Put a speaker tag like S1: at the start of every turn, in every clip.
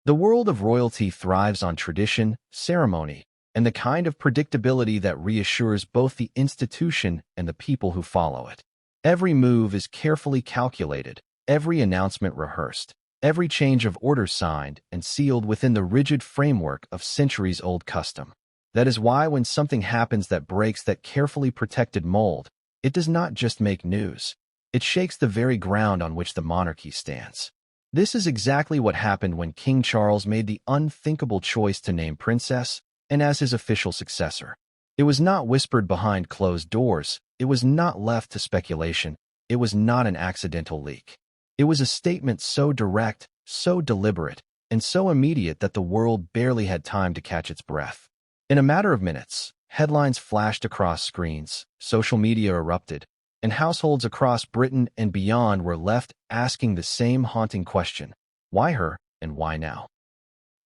S1: The world of royalty thrives on tradition, ceremony, and the kind of predictability that reassures both the institution and the people who follow it. Every move is carefully calculated, every announcement rehearsed, every change of order signed and sealed within the rigid framework of centuries-old custom. That is why when something happens that breaks that carefully protected mold, it does not just make news. It shakes the very ground on which the monarchy stands. This is exactly what happened when King Charles made the unthinkable choice to name Princess and as his official successor. It was not whispered behind closed doors. It was not left to speculation. It was not an accidental leak. It was a statement so direct, so deliberate, and so immediate that the world barely had time to catch its breath. In a matter of minutes, headlines flashed across screens, social media erupted, and households across Britain and beyond were left asking the same haunting question: why her, and why now?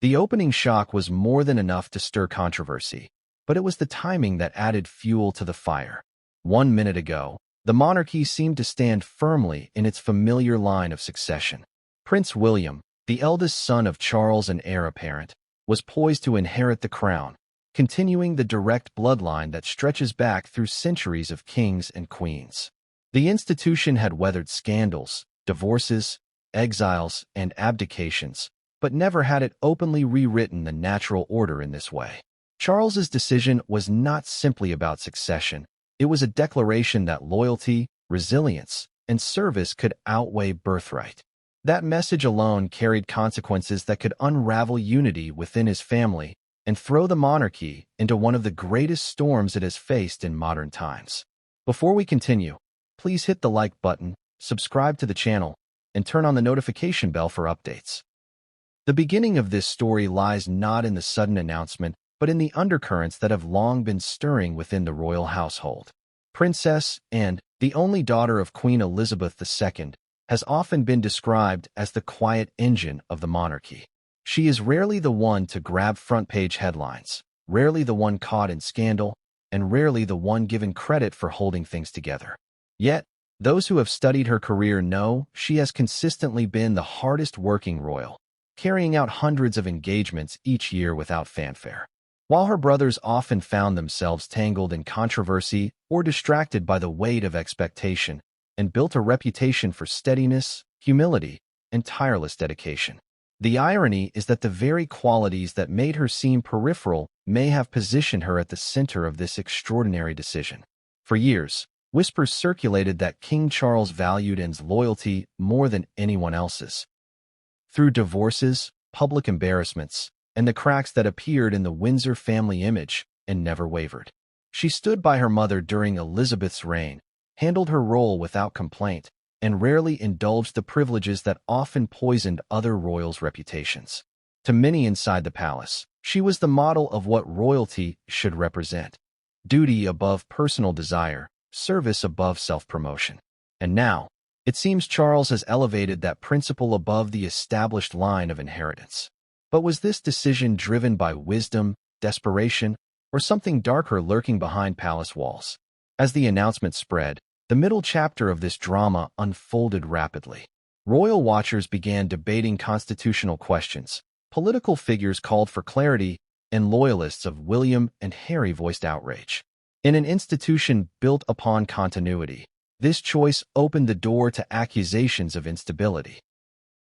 S1: The opening shock was more than enough to stir controversy, but it was the timing that added fuel to the fire. 1 minute ago, the monarchy seemed to stand firmly in its familiar line of succession. Prince William, the eldest son of Charles and heir apparent, was poised to inherit the crown, continuing the direct bloodline that stretches back through centuries of kings and queens. The institution had weathered scandals, divorces, exiles, and abdications, but never had it openly rewritten the natural order in this way. Charles's decision was not simply about succession. It was a declaration that loyalty, resilience, and service could outweigh birthright. That message alone carried consequences that could unravel unity within his family and throw the monarchy into one of the greatest storms it has faced in modern times. Before we continue, please hit the like button, subscribe to the channel, and turn on the notification bell for updates. The beginning of this story lies not in the sudden announcement, but in the undercurrents that have long been stirring within the royal household. Princess Anne, the only daughter of Queen Elizabeth II, has often been described as the quiet engine of the monarchy. She is rarely the one to grab front-page headlines, rarely the one caught in scandal, and rarely the one given credit for holding things together. Yet, those who have studied her career know she has consistently been the hardest-working royal, carrying out hundreds of engagements each year without fanfare. While her brothers often found themselves tangled in controversy or distracted by the weight of expectation, and built a reputation for steadiness, humility, and tireless dedication. The irony is that the very qualities that made her seem peripheral may have positioned her at the center of this extraordinary decision. For years, whispers circulated that King Charles valued Anne's loyalty more than anyone else's. Through divorces, public embarrassments, and the cracks that appeared in the Windsor family image, Anne never wavered. She stood by her mother during Elizabeth's reign, handled her role without complaint, and rarely indulged the privileges that often poisoned other royals' reputations. To many inside the palace, she was the model of what royalty should represent: duty above personal desire, service above self-promotion. And now, it seems Charles has elevated that principle above the established line of inheritance. But was this decision driven by wisdom, desperation, or something darker lurking behind palace walls? As the announcement spread, the middle chapter of this drama unfolded rapidly. Royal watchers began debating constitutional questions, political figures called for clarity, and loyalists of William and Harry voiced outrage. In an institution built upon continuity, this choice opened the door to accusations of instability.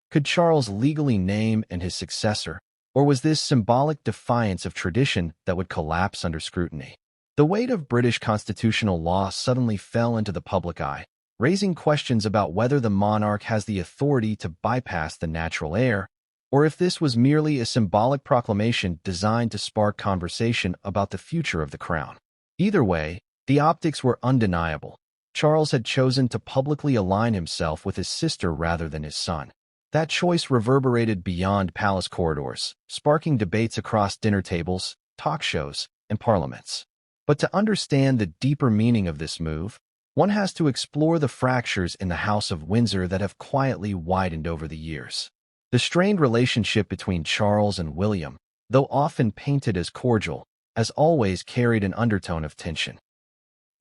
S1: Could Charles legally name and his successor, or was this symbolic defiance of tradition that would collapse under scrutiny? The weight of British constitutional law suddenly fell into the public eye, raising questions about whether the monarch has the authority to bypass the natural heir, or if this was merely a symbolic proclamation designed to spark conversation about the future of the crown. Either way, the optics were undeniable. Charles had chosen to publicly align himself with his sister rather than his son. That choice reverberated beyond palace corridors, sparking debates across dinner tables, talk shows, and parliaments. But to understand the deeper meaning of this move, one has to explore the fractures in the House of Windsor that have quietly widened over the years. The strained relationship between Charles and William, though often painted as cordial, has always carried an undertone of tension.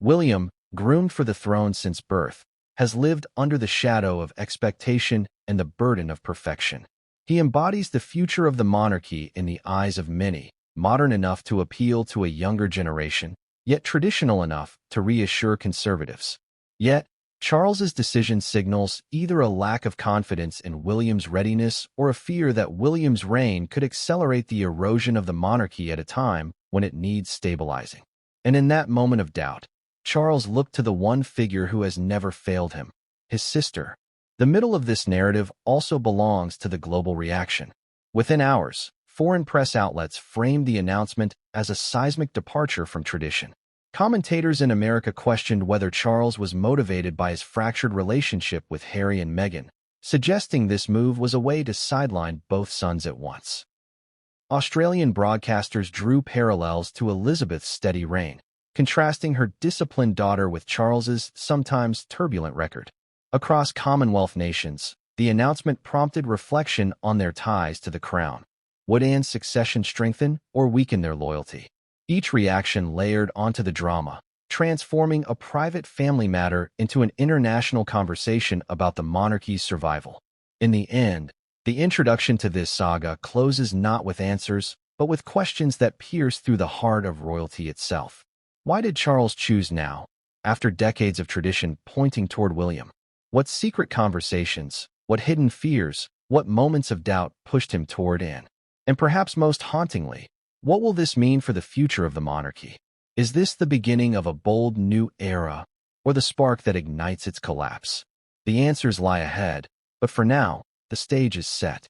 S1: William, groomed for the throne since birth, has lived under the shadow of expectation and the burden of perfection. He embodies the future of the monarchy in the eyes of many, modern enough to appeal to a younger generation, yet traditional enough to reassure conservatives. Yet, Charles's decision signals either a lack of confidence in William's readiness or a fear that William's reign could accelerate the erosion of the monarchy at a time when it needs stabilizing. And in that moment of doubt, Charles looked to the one figure who has never failed him, his sister. The middle of this narrative also belongs to the global reaction. Within hours, foreign press outlets framed the announcement as a seismic departure from tradition. Commentators in America questioned whether Charles was motivated by his fractured relationship with Harry and Meghan, suggesting this move was a way to sideline both sons at once. Australian broadcasters drew parallels to Elizabeth's steady reign, contrasting her disciplined daughter with Charles's sometimes turbulent record. Across Commonwealth nations, the announcement prompted reflection on their ties to the crown. Would Anne's succession strengthen or weaken their loyalty? Each reaction layered onto the drama, transforming a private family matter into an international conversation about the monarchy's survival. In the end, the introduction to this saga closes not with answers, but with questions that pierce through the heart of royalty itself. Why did Charles choose now, after decades of tradition pointing toward William? What secret conversations, what hidden fears, what moments of doubt pushed him toward Anne? And perhaps most hauntingly, what will this mean for the future of the monarchy? Is this the beginning of a bold new era, or the spark that ignites its collapse? The answers lie ahead, but for now, the stage is set.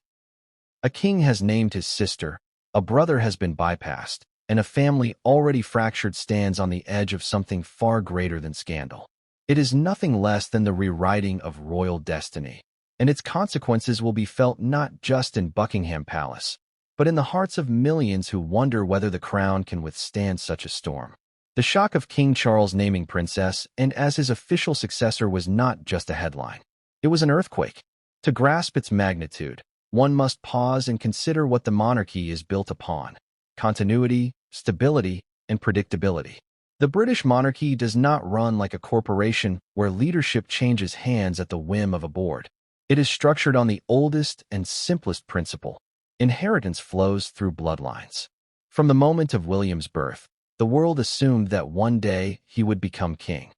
S1: A king has named his sister, a brother has been bypassed, and a family already fractured stands on the edge of something far greater than scandal. It is nothing less than the rewriting of royal destiny, and its consequences will be felt not just in Buckingham Palace, but in the hearts of millions who wonder whether the crown can withstand such a storm. The shock of King Charles naming Princess and as his official successor was not just a headline. It was an earthquake. To grasp its magnitude, one must pause and consider what the monarchy is built upon: continuity, stability, and predictability. The British monarchy does not run like a corporation where leadership changes hands at the whim of a board. It is structured on the oldest and simplest principle: inheritance flows through bloodlines. From the moment of William's birth, the world assumed that one day he would become king.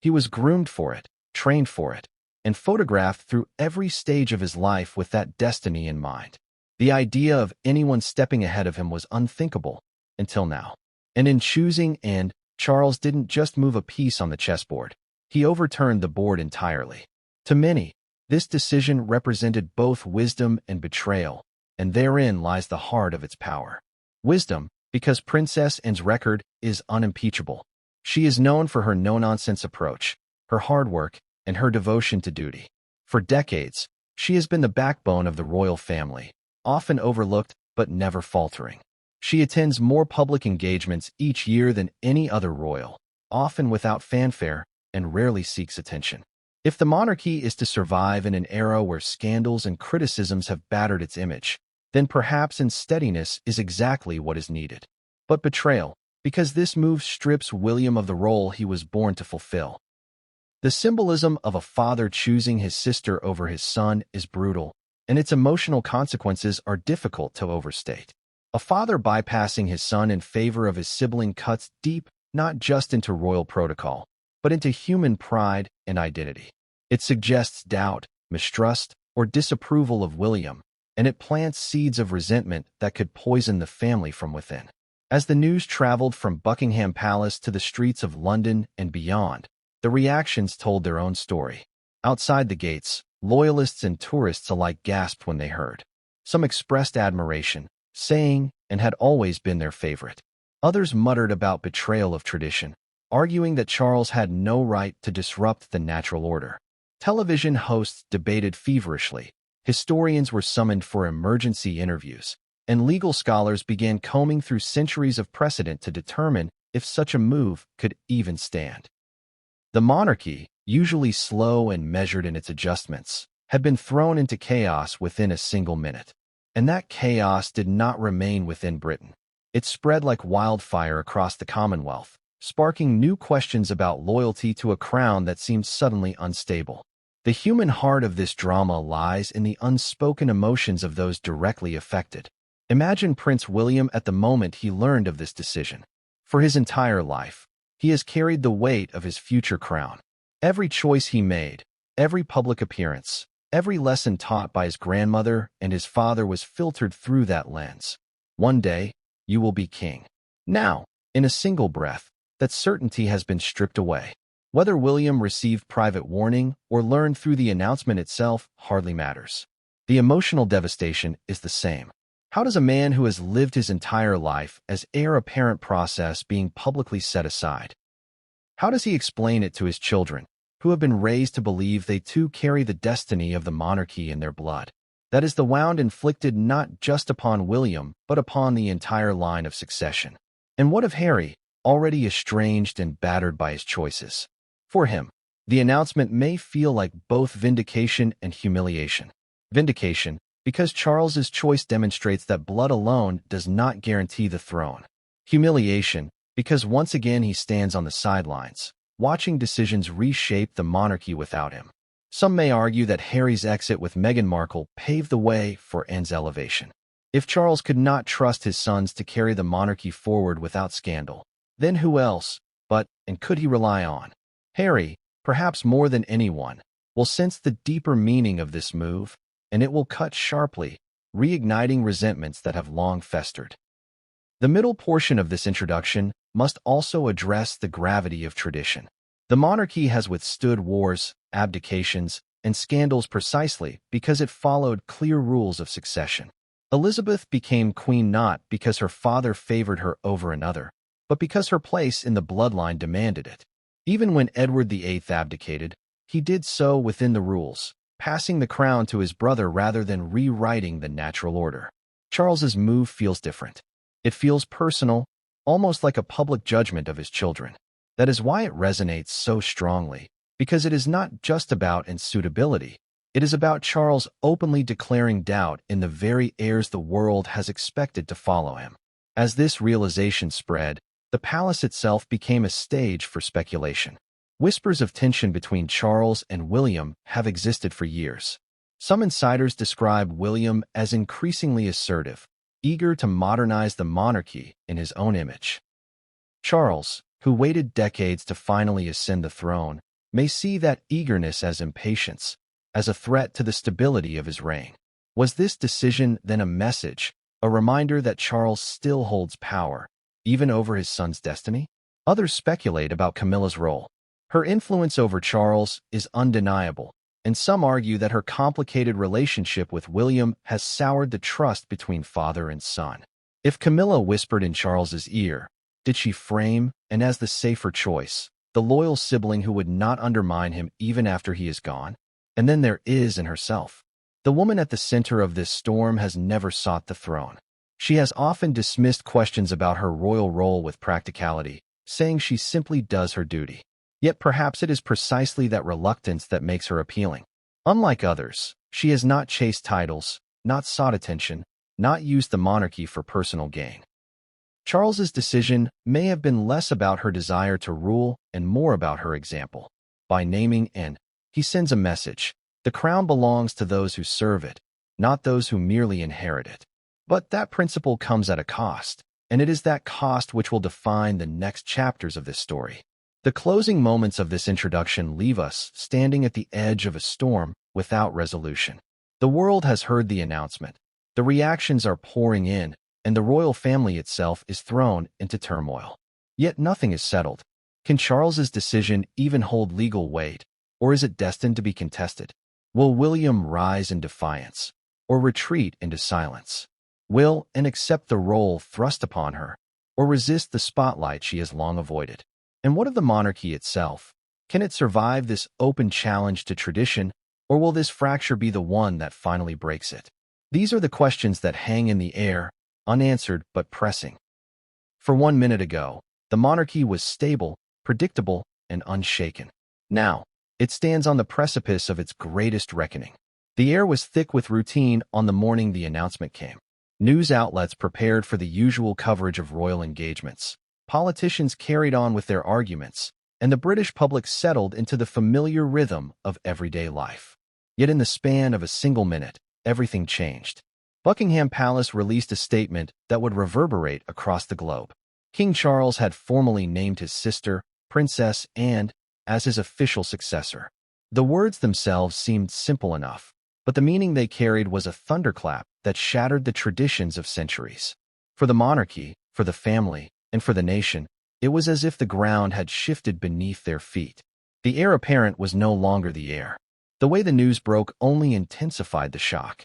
S1: He was groomed for it, trained for it, and photographed through every stage of his life with that destiny in mind. The idea of anyone stepping ahead of him was unthinkable until now. And in choosing Anne, Charles didn't just move a piece on the chessboard. He overturned the board entirely. To many, this decision represented both wisdom and betrayal, and therein lies the heart of its power. Wisdom, because Princess Anne's record is unimpeachable. She is known for her no-nonsense approach, her hard work, and her devotion to duty. For decades, she has been the backbone of the royal family, often overlooked but never faltering. She attends more public engagements each year than any other royal, often without fanfare, and rarely seeks attention. If the monarchy is to survive in an era where scandals and criticisms have battered its image, then perhaps steadiness is exactly what is needed. But betrayal, because this move strips William of the role he was born to fulfill. The symbolism of a father choosing his sister over his son is brutal, and its emotional consequences are difficult to overstate. A father bypassing his son in favor of his sibling cuts deep, not just into royal protocol, but into human pride and identity. It suggests doubt, mistrust, or disapproval of William, and it plants seeds of resentment that could poison the family from within. As the news traveled from Buckingham Palace to the streets of London and beyond, the reactions told their own story. Outside the gates, loyalists and tourists alike gasped when they heard. Some expressed admiration, saying and had always been their favorite. Others muttered about betrayal of tradition, arguing that Charles had no right to disrupt the natural order. Television hosts debated feverishly, historians were summoned for emergency interviews, and legal scholars began combing through centuries of precedent to determine if such a move could even stand. The monarchy, usually slow and measured in its adjustments, had been thrown into chaos within a single minute. And that chaos did not remain within Britain. It spread like wildfire across the Commonwealth, sparking new questions about loyalty to a crown that seemed suddenly unstable. The human heart of this drama lies in the unspoken emotions of those directly affected. Imagine Prince William at the moment he learned of this decision. For his entire life, he has carried the weight of his future crown. Every choice he made, every public appearance, every lesson taught by his grandmother and his father was filtered through that lens. One day, you will be king. Now, in a single breath, that certainty has been stripped away. Whether William received private warning or learned through the announcement itself hardly matters. The emotional devastation is the same. How does a man who has lived his entire life as heir apparent process being publicly set aside? How does he explain it to his children, who have been raised to believe they too carry the destiny of the monarchy in their blood? That is the wound inflicted not just upon William, but upon the entire line of succession. And what of Harry, already estranged and battered by his choices? For him, the announcement may feel like both vindication and humiliation. Vindication, because Charles's choice demonstrates that blood alone does not guarantee the throne. Humiliation, because once again he stands on the sidelines, watching decisions reshape the monarchy without him. Some may argue that Harry's exit with Meghan Markle paved the way for Anne's elevation. If Charles could not trust his sons to carry the monarchy forward without scandal, then who else, and could he rely on? Harry, perhaps more than anyone, will sense the deeper meaning of this move, and it will cut sharply, reigniting resentments that have long festered. The middle portion of this introduction must also address the gravity of tradition. The monarchy has withstood wars, abdications, and scandals precisely because it followed clear rules of succession. Elizabeth became queen not because her father favored her over another, but because her place in the bloodline demanded it. Even when Edward VIII abdicated, he did so within the rules, passing the crown to his brother rather than rewriting the natural order. Charles's move feels different. It feels personal, almost like a public judgment of his children. That is why it resonates so strongly, because it is not just about suitability. It is about Charles openly declaring doubt in the very heirs the world has expected to follow him. As this realization spread, the palace itself became a stage for speculation. Whispers of tension between Charles and William have existed for years. Some insiders describe William as increasingly assertive, eager to modernize the monarchy in his own image. Charles, who waited decades to finally ascend the throne, may see that eagerness as impatience, as a threat to the stability of his reign. Was this decision then a message, a reminder that Charles still holds power, even over his son's destiny? Others speculate about Camilla's role. Her influence over Charles is undeniable, and some argue that her complicated relationship with William has soured the trust between father and son. If Camilla whispered in Charles's ear, did she frame, and as the safer choice, the loyal sibling who would not undermine him even after he is gone? And then there is Anne herself. The woman at the center of this storm has never sought the throne. She has often dismissed questions about her royal role with practicality, saying she simply does her duty. Yet perhaps it is precisely that reluctance that makes her appealing. Unlike others, she has not chased titles, not sought attention, not used the monarchy for personal gain. Charles's decision may have been less about her desire to rule and more about her example. By naming Anne, he sends a message. The crown belongs to those who serve it, not those who merely inherit it. But that principle comes at a cost, and it is that cost which will define the next chapters of this story. The closing moments of this introduction leave us standing at the edge of a storm without resolution. The world has heard the announcement. The reactions are pouring in, and the royal family itself is thrown into turmoil. Yet nothing is settled. Can Charles's decision even hold legal weight, or is it destined to be contested? Will William rise in defiance, or retreat into silence? Will Anne accept the role thrust upon her, or resist the spotlight she has long avoided? And what of the monarchy itself? Can it survive this open challenge to tradition, or will this fracture be the one that finally breaks it? These are the questions that hang in the air, unanswered but pressing. For 1 minute ago, the monarchy was stable, predictable, and unshaken. Now, it stands on the precipice of its greatest reckoning. The air was thick with routine on the morning the announcement came. News outlets prepared for the usual coverage of royal engagements. Politicians carried on with their arguments, and the British public settled into the familiar rhythm of everyday life. Yet in the span of a single minute, everything changed. Buckingham Palace released a statement that would reverberate across the globe. King Charles had formally named his sister, Princess Anne, as his official successor. The words themselves seemed simple enough, but the meaning they carried was a thunderclap that shattered the traditions of centuries. For the monarchy, for the family, and for the nation, it was as if the ground had shifted beneath their feet. The heir apparent was no longer the heir. The way the news broke only intensified the shock.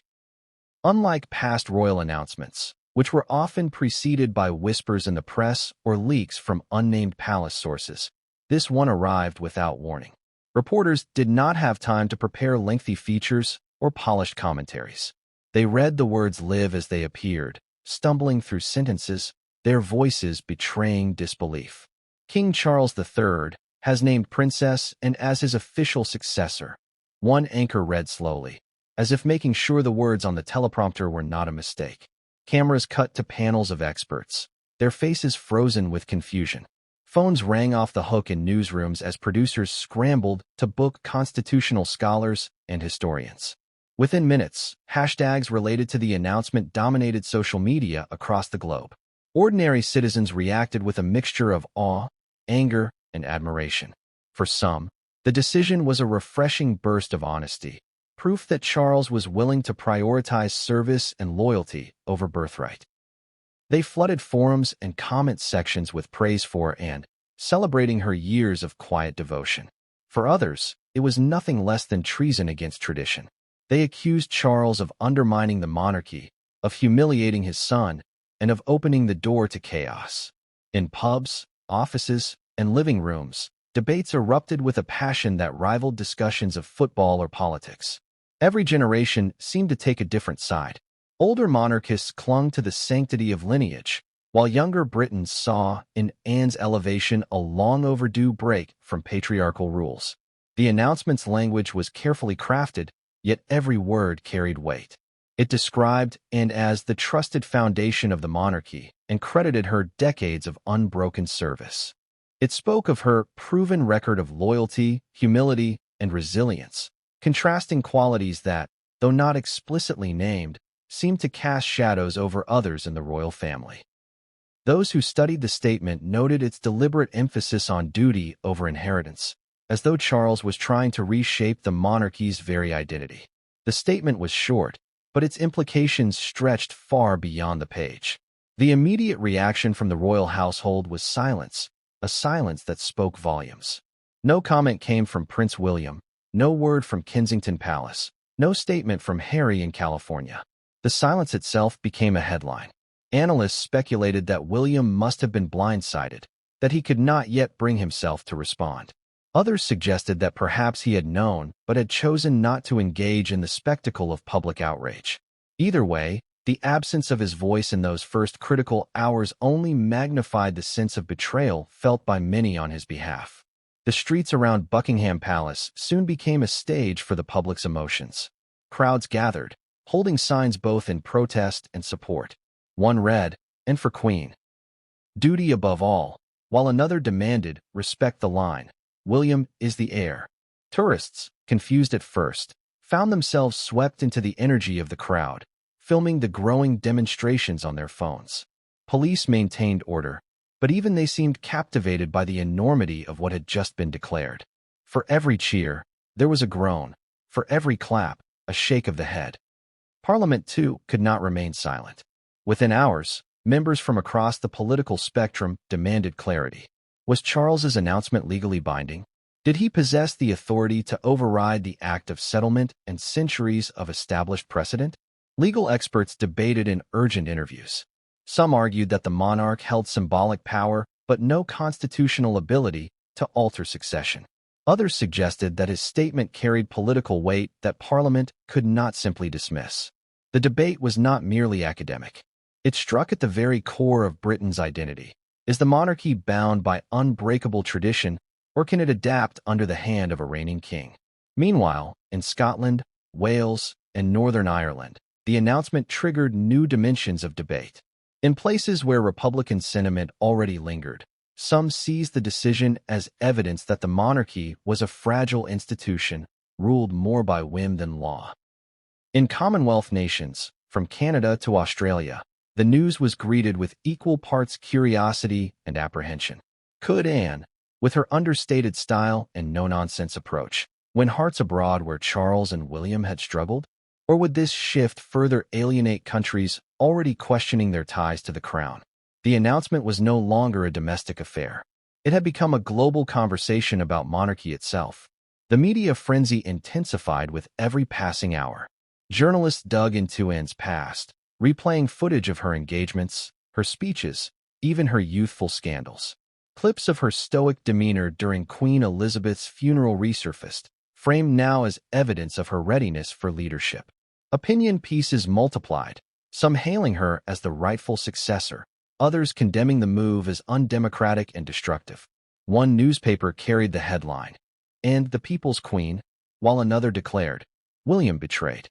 S1: Unlike past royal announcements, which were often preceded by whispers in the press or leaks from unnamed palace sources, this one arrived without warning. Reporters did not have time to prepare lengthy features or polished commentaries. They read the words live as they appeared, stumbling through sentences, their voices betraying disbelief. King Charles III has named Princess Anne as his official successor. One anchor read slowly, as if making sure the words on the teleprompter were not a mistake. Cameras cut to panels of experts, their faces frozen with confusion. Phones rang off the hook in newsrooms as producers scrambled to book constitutional scholars and historians. Within minutes, hashtags related to the announcement dominated social media across the globe. Ordinary citizens reacted with a mixture of awe, anger, and admiration. For some, the decision was a refreshing burst of honesty, proof that Charles was willing to prioritize service and loyalty over birthright. They flooded forums and comment sections with praise for Anne, celebrating her years of quiet devotion. For others, it was nothing less than treason against tradition. They accused Charles of undermining the monarchy, of humiliating his son, and of opening the door to chaos. In pubs, offices, and living rooms, debates erupted with a passion that rivaled discussions of football or politics. Every generation seemed to take a different side. Older monarchists clung to the sanctity of lineage, while younger Britons saw in Anne's elevation a long overdue break from patriarchal rules. The announcement's language was carefully crafted, yet every word carried weight. It described Anne as the trusted foundation of the monarchy and credited her decades of unbroken service. It spoke of her proven record of loyalty, humility, and resilience, contrasting qualities that, though not explicitly named, seemed to cast shadows over others in the royal family. Those who studied the statement noted its deliberate emphasis on duty over inheritance, as though Charles was trying to reshape the monarchy's very identity. The statement was short, but its implications stretched far beyond the page. The immediate reaction from the royal household was silence, a silence that spoke volumes. No comment came from Prince William, no word from Kensington Palace, no statement from Harry in California. The silence itself became a headline. Analysts speculated that William must have been blindsided, that he could not yet bring himself to respond. Others suggested that perhaps he had known but had chosen not to engage in the spectacle of public outrage. Either way, the absence of his voice in those first critical hours only magnified the sense of betrayal felt by many on his behalf. The streets around Buckingham Palace soon became a stage for the public's emotions. Crowds gathered, holding signs both in protest and support. One read, "And for Queen, duty above all," while another demanded, "Respect the line. William is the heir." Tourists, confused at first, found themselves swept into the energy of the crowd, filming the growing demonstrations on their phones. Police maintained order, but even they seemed captivated by the enormity of what had just been declared. For every cheer, there was a groan. For every clap, a shake of the head. Parliament, too, could not remain silent. Within hours, members from across the political spectrum demanded clarity. Was Charles's announcement legally binding? Did he possess the authority to override the Act of Settlement and centuries of established precedent? Legal experts debated in urgent interviews. Some argued that the monarch held symbolic power but no constitutional ability to alter succession. Others suggested that his statement carried political weight that Parliament could not simply dismiss. The debate was not merely academic. It struck at the very core of Britain's identity. Is the monarchy bound by unbreakable tradition, or can it adapt under the hand of a reigning king? Meanwhile, in Scotland, Wales, and Northern Ireland, the announcement triggered new dimensions of debate. In places where Republican sentiment already lingered, Some seized the decision as evidence that the monarchy was a fragile institution, ruled more by whim than law. In Commonwealth nations, from Canada to Australia, the news was greeted with equal parts curiosity and apprehension. Could Anne, with her understated style and no-nonsense approach, win hearts abroad where Charles and William had struggled? Or would this shift further alienate countries already questioning their ties to the crown? The announcement was no longer a domestic affair. It had become a global conversation about monarchy itself. The media frenzy intensified with every passing hour. Journalists dug into Anne's past, replaying footage of her engagements, her speeches, even her youthful scandals. Clips of her stoic demeanor during Queen Elizabeth's funeral resurfaced, framed now as evidence of her readiness for leadership. Opinion pieces multiplied, some hailing her as the rightful successor, others condemning the move as undemocratic and destructive. One newspaper carried the headline, "And the People's Queen," while another declared, "William betrayed.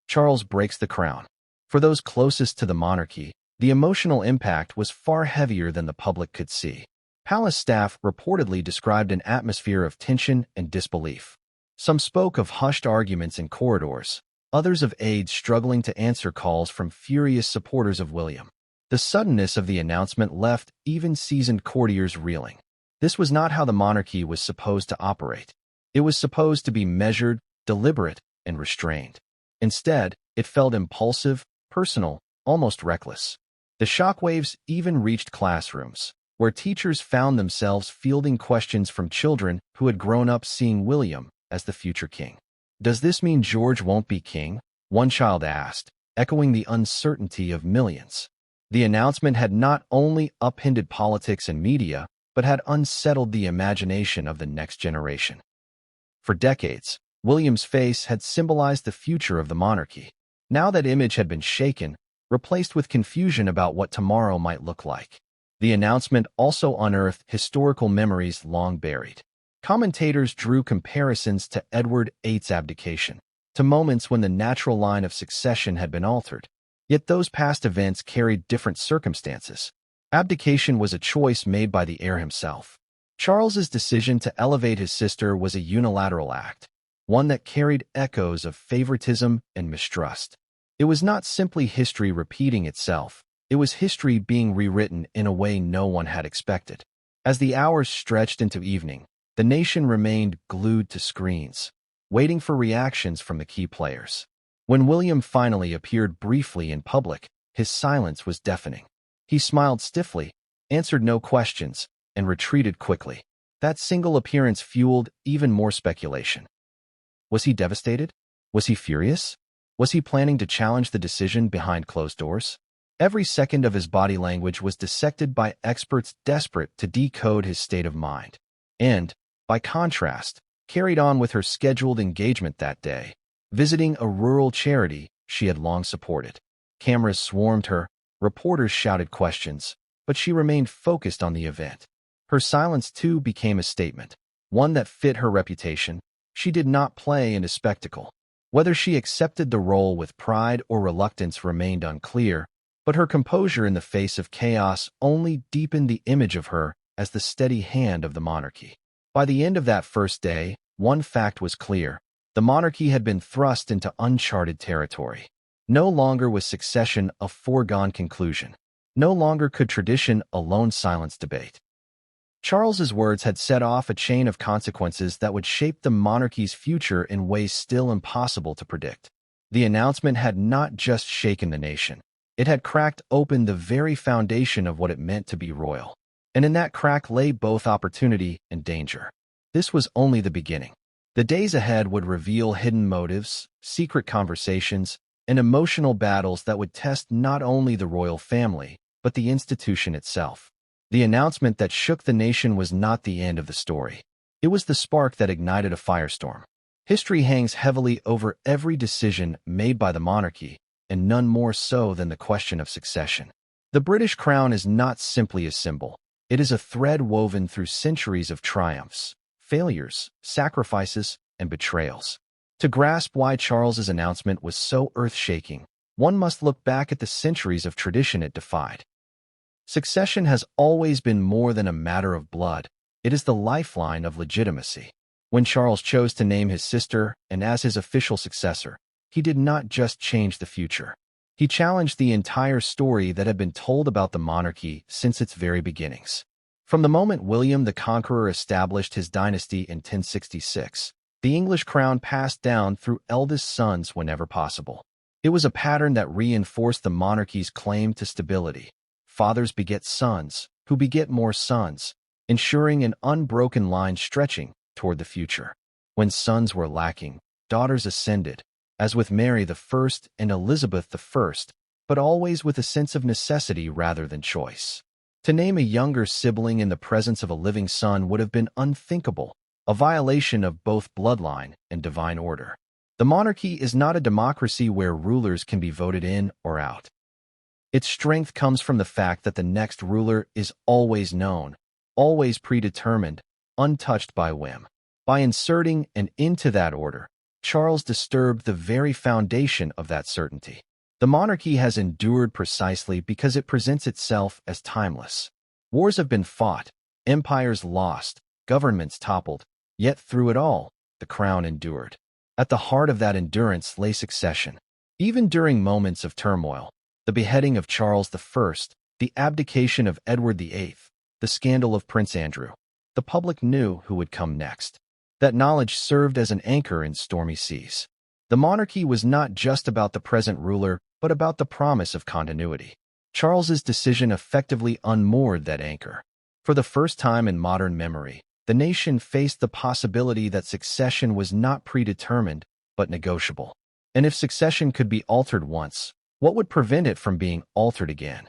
S1: Charles breaks the crown." For those closest to the monarchy, the emotional impact was far heavier than the public could see. Palace staff reportedly described an atmosphere of tension and disbelief. Some spoke of hushed arguments in corridors, others of aides struggling to answer calls from furious supporters of William. The suddenness of the announcement left even seasoned courtiers reeling. This was not how the monarchy was supposed to operate. It was supposed to be measured, deliberate, and restrained. Instead, it felt impulsive, personal, almost reckless. The shockwaves even reached classrooms, where teachers found themselves fielding questions from children who had grown up seeing William as the future king. "Does this mean George won't be king?" one child asked, echoing the uncertainty of millions. The announcement had not only upended politics and media, but had unsettled the imagination of the next generation. For decades, William's face had symbolized the future of the monarchy. Now that image had been shaken, replaced with confusion about what tomorrow might look like. The announcement also unearthed historical memories long buried. Commentators drew comparisons to Edward VIII's abdication, to moments when the natural line of succession had been altered. Yet those past events carried different circumstances. Abdication was a choice made by the heir himself. Charles's decision to elevate his sister was a unilateral act, one that carried echoes of favoritism and mistrust. It was not simply history repeating itself, it was history being rewritten in a way no one had expected. As the hours stretched into evening, the nation remained glued to screens, waiting for reactions from the key players. When William finally appeared briefly in public, his silence was deafening. He smiled stiffly, answered no questions, and retreated quickly. That single appearance fueled even more speculation. Was he devastated? Was he furious? Was he planning to challenge the decision behind closed doors? Every second of his body language was dissected by experts desperate to decode his state of mind. And, by contrast, carried on with her scheduled engagement that day, visiting a rural charity she had long supported. Cameras swarmed her, reporters shouted questions, but she remained focused on the event. Her silence, too, became a statement, one that fit her reputation. She did not play into spectacle. Whether she accepted the role with pride or reluctance remained unclear, but her composure in the face of chaos only deepened the image of her as the steady hand of the monarchy. By the end of that first day, one fact was clear. The monarchy had been thrust into uncharted territory. No longer was succession a foregone conclusion. No longer could tradition alone silence debate. Charles's words had set off a chain of consequences that would shape the monarchy's future in ways still impossible to predict. The announcement had not just shaken the nation. It had cracked open the very foundation of what it meant to be royal. And in that crack lay both opportunity and danger. This was only the beginning. The days ahead would reveal hidden motives, secret conversations, and emotional battles that would test not only the royal family, but the institution itself. The announcement that shook the nation was not the end of the story. It was the spark that ignited a firestorm. History hangs heavily over every decision made by the monarchy, and none more so than the question of succession. The British crown is not simply a symbol. It is a thread woven through centuries of triumphs, failures, sacrifices, and betrayals. To grasp why Charles's announcement was so earth-shaking, one must look back at the centuries of tradition it defied. Succession has always been more than a matter of blood. It is the lifeline of legitimacy. When Charles chose to name his sister and as his official successor, he did not just change the future. He challenged the entire story that had been told about the monarchy since its very beginnings. From the moment William the Conqueror established his dynasty in 1066, the English crown passed down through eldest sons whenever possible. It was a pattern that reinforced the monarchy's claim to stability. Fathers beget sons, who beget more sons, ensuring an unbroken line stretching toward the future. When sons were lacking, daughters ascended, as with Mary I and Elizabeth I, but always with a sense of necessity rather than choice. To name a younger sibling in the presence of a living son would have been unthinkable, a violation of both bloodline and divine order. The monarchy is not a democracy where rulers can be voted in or out. Its strength comes from the fact that the next ruler is always known, always predetermined, untouched by whim. By inserting an into that order, Charles disturbed the very foundation of that certainty. The monarchy has endured precisely because it presents itself as timeless. Wars have been fought, empires lost, governments toppled, yet through it all, the crown endured. At the heart of that endurance lay succession. Even during moments of turmoil, the beheading of Charles I, the abdication of Edward VIII, the scandal of Prince Andrew, the public knew who would come next. That knowledge served as an anchor in stormy seas. The monarchy was not just about the present ruler, but about the promise of continuity. Charles's decision effectively unmoored that anchor. For the first time in modern memory, the nation faced the possibility that succession was not predetermined, but negotiable. And if succession could be altered once, what would prevent it from being altered again?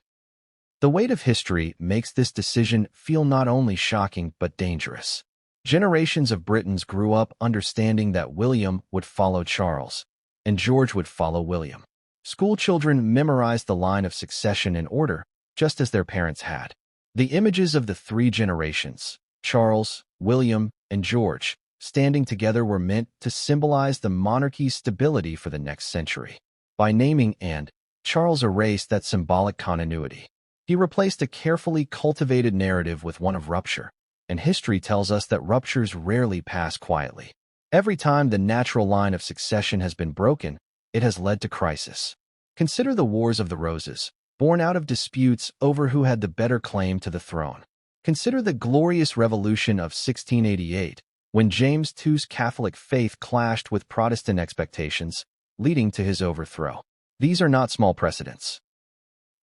S1: The weight of history makes this decision feel not only shocking but dangerous. Generations of Britons grew up understanding that William would follow Charles, and George would follow William. Schoolchildren memorized the line of succession in order, just as their parents had. The images of the three generations, Charles, William, and George, standing together were meant to symbolize the monarchy's stability for the next century. By naming and, Charles erased that symbolic continuity. He replaced a carefully cultivated narrative with one of rupture, and history tells us that ruptures rarely pass quietly. Every time the natural line of succession has been broken, it has led to crisis. Consider the Wars of the Roses, born out of disputes over who had the better claim to the throne. Consider the Glorious Revolution of 1688, when James II's Catholic faith clashed with Protestant expectations, leading to his overthrow. These are not small precedents.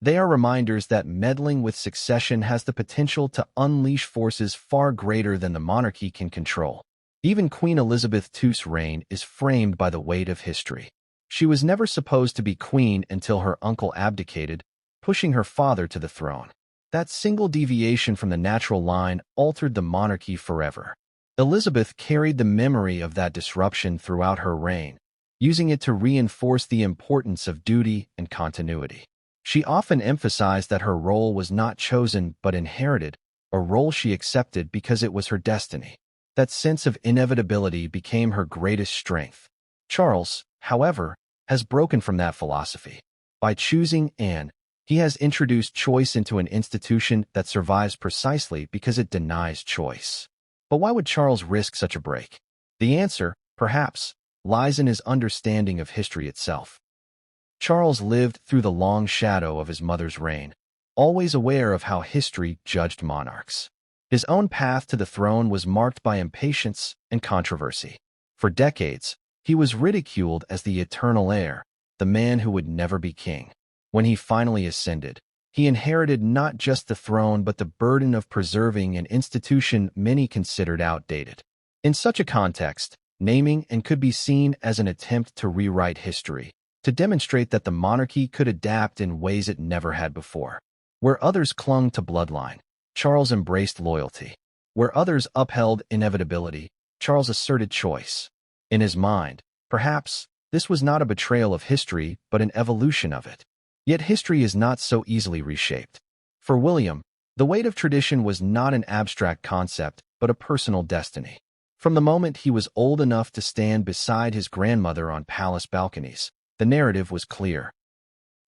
S1: They are reminders that meddling with succession has the potential to unleash forces far greater than the monarchy can control. Even Queen Elizabeth II's reign is framed by the weight of history. She was never supposed to be queen until her uncle abdicated, pushing her father to the throne. That single deviation from the natural line altered the monarchy forever. Elizabeth carried the memory of that disruption throughout her reign, using it to reinforce the importance of duty and continuity. She often emphasized that her role was not chosen but inherited, a role she accepted because it was her destiny. That sense of inevitability became her greatest strength. Charles, however, has broken from that philosophy. By choosing Anne, he has introduced choice into an institution that survives precisely because it denies choice. But why would Charles risk such a break? The answer, perhaps, lies in his understanding of history itself. Charles lived through the long shadow of his mother's reign, always aware of how history judged monarchs. His own path to the throne was marked by impatience and controversy. For decades, he was ridiculed as the eternal heir, the man who would never be king. When he finally ascended, he inherited not just the throne but the burden of preserving an institution many considered outdated. In such a context, naming and could be seen as an attempt to rewrite history, to demonstrate that the monarchy could adapt in ways it never had before. Where others clung to bloodline, Charles embraced loyalty. Where others upheld inevitability, Charles asserted choice. In his mind, perhaps, this was not a betrayal of history but an evolution of it. Yet history is not so easily reshaped. For William, the weight of tradition was not an abstract concept but a personal destiny. From the moment he was old enough to stand beside his grandmother on palace balconies, the narrative was clear.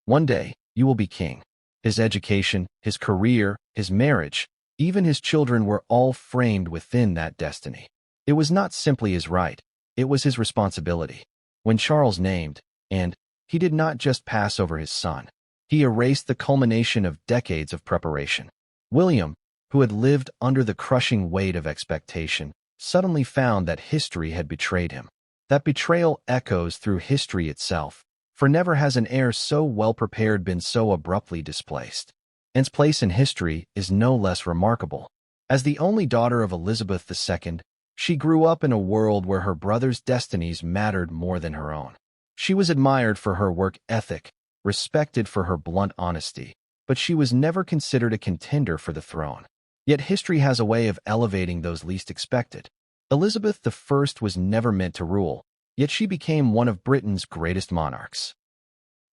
S1: One day, you will be king. His education, his career, his marriage, even his children were all framed within that destiny. It was not simply his right, it was his responsibility. When Charles named, and he did not just pass over his son, he erased the culmination of decades of preparation. William, who had lived under the crushing weight of expectation, suddenly found that history had betrayed him. That betrayal echoes through history itself, for never has an heir so well-prepared been so abruptly displaced. Anne's place in history is no less remarkable. As the only daughter of Elizabeth II, she grew up in a world where her brother's destinies mattered more than her own. She was admired for her work ethic, respected for her blunt honesty, but she was never considered a contender for the throne. Yet history has a way of elevating those least expected. Elizabeth I was never meant to rule, yet she became one of Britain's greatest monarchs.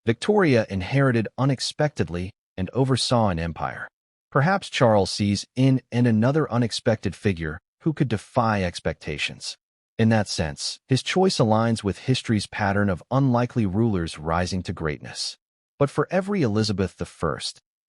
S1: Victoria inherited unexpectedly and oversaw an empire. Perhaps Charles sees in and another unexpected figure who could defy expectations. In that sense, his choice aligns with history's pattern of unlikely rulers rising to greatness. But for every Elizabeth I,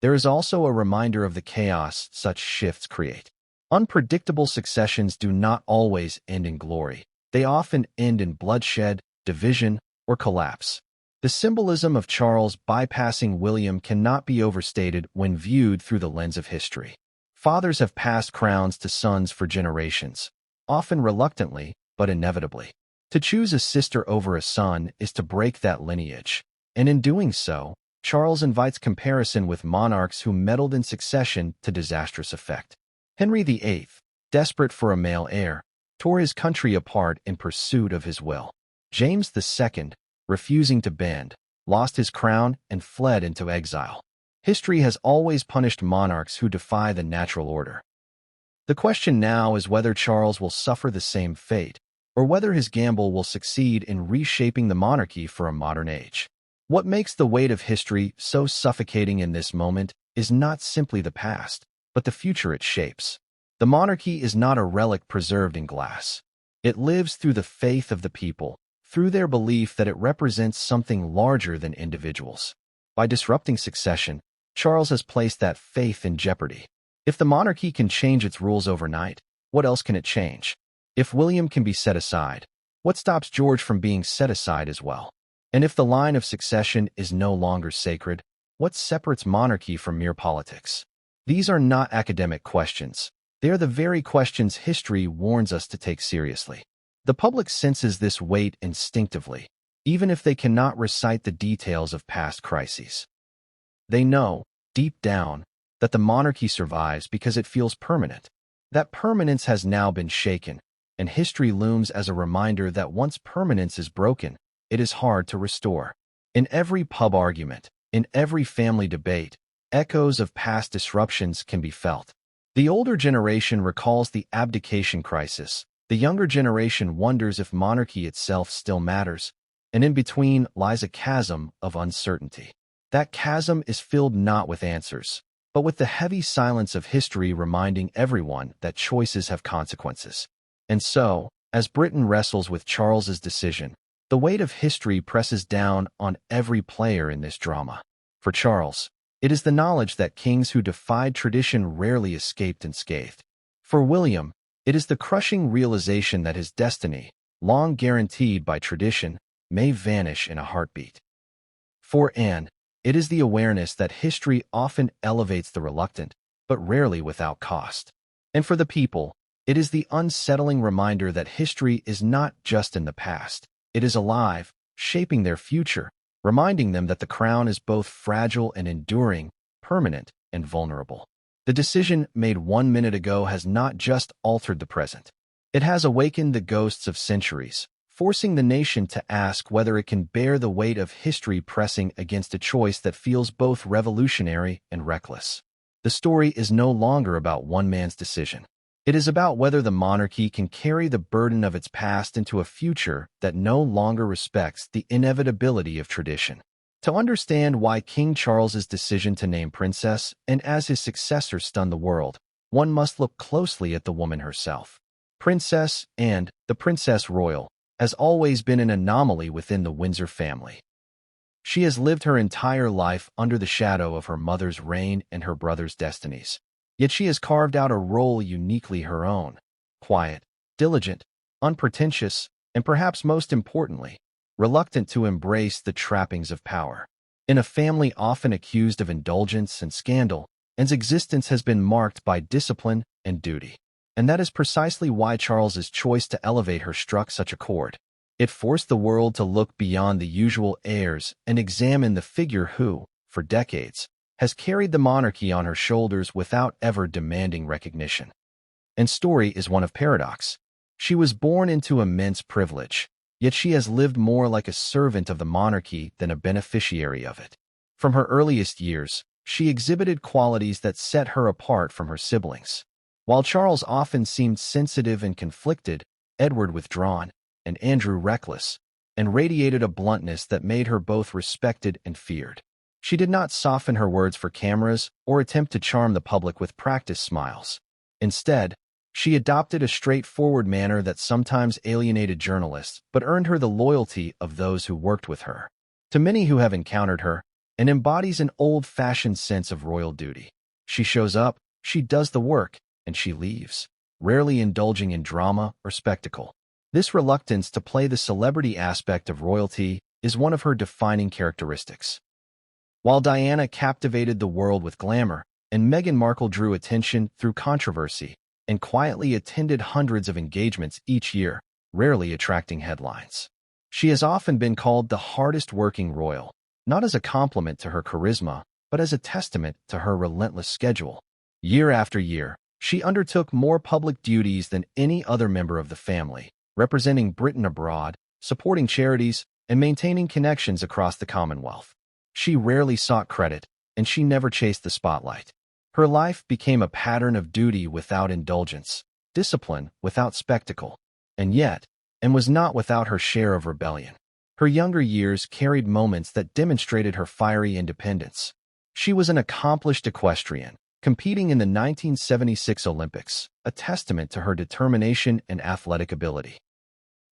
S1: there is also a reminder of the chaos such shifts create. Unpredictable successions do not always end in glory. They often end in bloodshed, division, or collapse. The symbolism of Charles bypassing William cannot be overstated when viewed through the lens of history. Fathers have passed crowns to sons for generations, often reluctantly, but inevitably. To choose a sister over a son is to break that lineage, and in doing so, Charles invites comparison with monarchs who meddled in succession to disastrous effect. Henry VIII, desperate for a male heir, tore his country apart in pursuit of his will. James II, refusing to bend, lost his crown and fled into exile. History has always punished monarchs who defy the natural order. The question now is whether Charles will suffer the same fate, or whether his gamble will succeed in reshaping the monarchy for a modern age. What makes the weight of history so suffocating in this moment is not simply the past, but the future it shapes. The monarchy is not a relic preserved in glass. It lives through the faith of the people, through their belief that it represents something larger than individuals. By disrupting succession, Charles has placed that faith in jeopardy. If the monarchy can change its rules overnight, what else can it change? If William can be set aside, what stops George from being set aside as well? And if the line of succession is no longer sacred, what separates monarchy from mere politics? These are not academic questions. They are the very questions history warns us to take seriously. The public senses this weight instinctively, even if they cannot recite the details of past crises. They know, deep down, that the monarchy survives because it feels permanent. That permanence has now been shaken, and history looms as a reminder that once permanence is broken, it is hard to restore. In every pub argument, in every family debate, echoes of past disruptions can be felt. The older generation recalls the abdication crisis. The younger generation wonders if monarchy itself still matters, and in between lies a chasm of uncertainty. That chasm is filled not with answers, but with the heavy silence of history reminding everyone that choices have consequences. And so, as Britain wrestles with Charles's decision, the weight of history presses down on every player in this drama. For Charles, it is the knowledge that kings who defied tradition rarely escaped unscathed. For William, it is the crushing realization that his destiny, long guaranteed by tradition, may vanish in a heartbeat. For Anne, it is the awareness that history often elevates the reluctant, but rarely without cost. And for the people, it is the unsettling reminder that history is not just in the past. It is alive, shaping their future, reminding them that the crown is both fragile and enduring, permanent and vulnerable. The decision made 1 minute ago has not just altered the present. It has awakened the ghosts of centuries, forcing the nation to ask whether it can bear the weight of history pressing against a choice that feels both revolutionary and reckless. The story is no longer about one man's decision. It is about whether the monarchy can carry the burden of its past into a future that no longer respects the inevitability of tradition. To understand why King Charles's decision to name Princess and as his successor stunned the world, one must look closely at the woman herself. Princess and the Princess Royal has always been an anomaly within the Windsor family. She has lived her entire life under the shadow of her mother's reign and her brother's destinies. Yet she has carved out a role uniquely her own. Quiet, diligent, unpretentious, and perhaps most importantly, reluctant to embrace the trappings of power. In a family often accused of indulgence and scandal, Anne's existence has been marked by discipline and duty. And that is precisely why Charles's choice to elevate her struck such a chord. It forced the world to look beyond the usual heirs and examine the figure who, for decades, has carried the monarchy on her shoulders without ever demanding recognition. Anne's story is one of paradox. She was born into immense privilege, yet she has lived more like a servant of the monarchy than a beneficiary of it. From her earliest years, she exhibited qualities that set her apart from her siblings. While Charles often seemed sensitive and conflicted, Edward withdrawn, and Andrew reckless, and radiated a bluntness that made her both respected and feared. She did not soften her words for cameras or attempt to charm the public with practiced smiles. Instead, she adopted a straightforward manner that sometimes alienated journalists but earned her the loyalty of those who worked with her. To many who have encountered her, Anne embodies an old-fashioned sense of royal duty. She shows up, she does the work, and she leaves, rarely indulging in drama or spectacle. This reluctance to play the celebrity aspect of royalty is one of her defining characteristics. While Diana captivated the world with glamour, and Meghan Markle drew attention through controversy, and quietly attended hundreds of engagements each year, rarely attracting headlines. She has often been called the hardest-working royal, not as a compliment to her charisma, but as a testament to her relentless schedule. Year after year, she undertook more public duties than any other member of the family, representing Britain abroad, supporting charities, and maintaining connections across the Commonwealth. She rarely sought credit, and she never chased the spotlight. Her life became a pattern of duty without indulgence, discipline without spectacle, and yet, Anne was not without her share of rebellion. Her younger years carried moments that demonstrated her fiery independence. She was an accomplished equestrian, competing in the 1976 Olympics, a testament to her determination and athletic ability.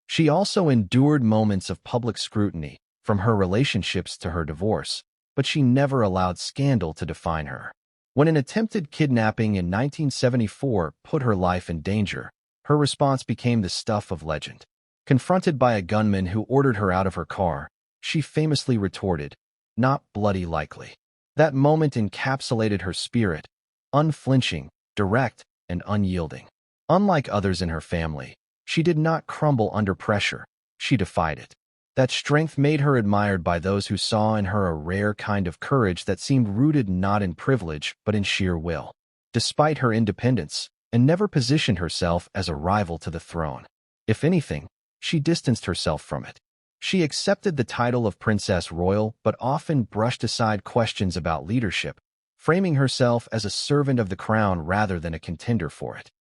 S1: She also endured moments of public scrutiny, from her relationships to her divorce, but she never allowed scandal to define her. When an attempted kidnapping in 1974 put her life in danger, her response became the stuff of legend. Confronted by a gunman who ordered her out of her car, she famously retorted, "Not bloody likely." That moment encapsulated her spirit, unflinching, direct, and unyielding. Unlike others in her family, she did not crumble under pressure, she defied it. That strength made her admired by those who saw in her a rare kind of courage that seemed rooted not in privilege but in sheer will. Despite her independence, Anne never positioned herself as a rival to the throne. If anything, she distanced herself from it. She accepted the title of Princess Royal but often brushed aside questions about leadership, framing herself as a servant of the crown rather than a contender for it.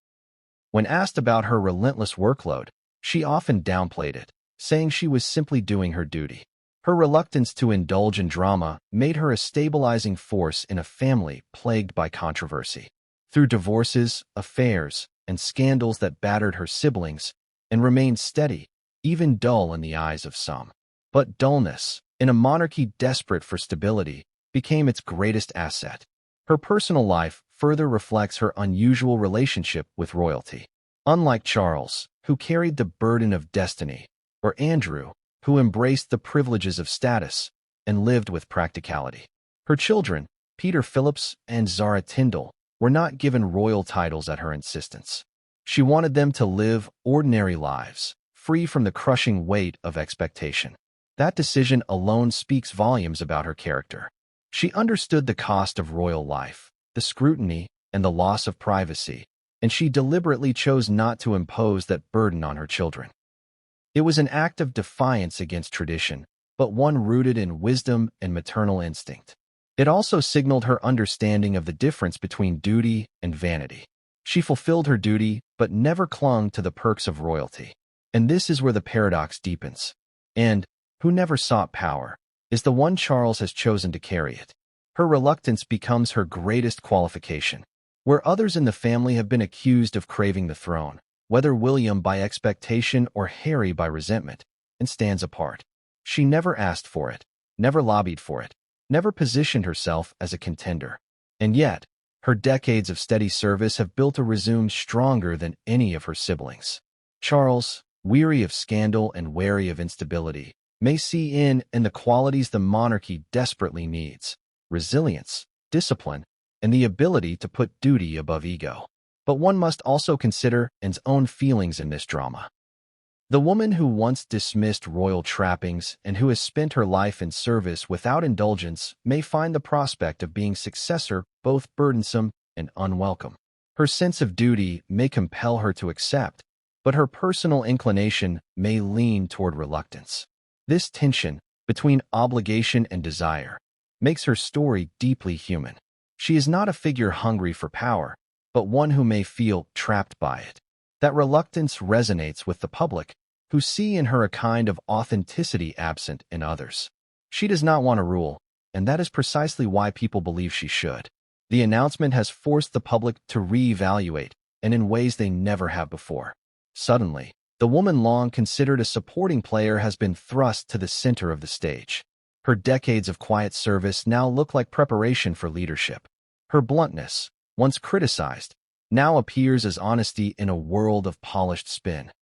S1: When asked about her relentless workload, she often downplayed it, saying she was simply doing her duty. Her reluctance to indulge in drama made her a stabilizing force in a family plagued by controversy. Through divorces, affairs, and scandals that battered her siblings, and remained steady, even dull in the eyes of some. But dullness, in a monarchy desperate for stability, became its greatest asset. Her personal life further reflects her unusual relationship with royalty. Unlike Charles, who carried the burden of destiny, or Andrew, who embraced the privileges of status and lived with practicality. Her children, Peter Phillips and Zara Tyndall, were not given royal titles at her insistence. She wanted them to live ordinary lives, free from the crushing weight of expectation. That decision alone speaks volumes about her character. She understood the cost of royal life, the scrutiny, and the loss of privacy, and she deliberately chose not to impose that burden on her children. It was an act of defiance against tradition, but one rooted in wisdom and maternal instinct. It also signaled her understanding of the difference between duty and vanity. She fulfilled her duty, but never clung to the perks of royalty. And this is where the paradox deepens. And, who never sought power, is the one Charles has chosen to carry it. Her reluctance becomes her greatest qualification. Where others in the family have been accused of craving the throne, whether William by expectation or Harry by resentment, and stands apart. She never asked for it, never lobbied for it, never positioned herself as a contender. And yet, her decades of steady service have built a resume stronger than any of her siblings. Charles, weary of scandal and wary of instability, may see in the qualities the monarchy desperately needs: resilience, discipline, and the ability to put duty above ego. But one must also consider Anne's own feelings in this drama. The woman who once dismissed royal trappings and who has spent her life in service without indulgence may find the prospect of being successor both burdensome and unwelcome. Her sense of duty may compel her to accept, but her personal inclination may lean toward reluctance. This tension between obligation and desire makes her story deeply human. She is not a figure hungry for power, but one who may feel trapped by it. That reluctance resonates with the public, who see in her a kind of authenticity absent in others. She does not want to rule, and that is precisely why people believe she should. The announcement has forced the public to reevaluate, and in ways they never have before. Suddenly, the woman long considered a supporting player has been thrust to the center of the stage. Her decades of quiet service now look like preparation for leadership. Her bluntness, once criticized, now appears as honesty in a world of polished spin.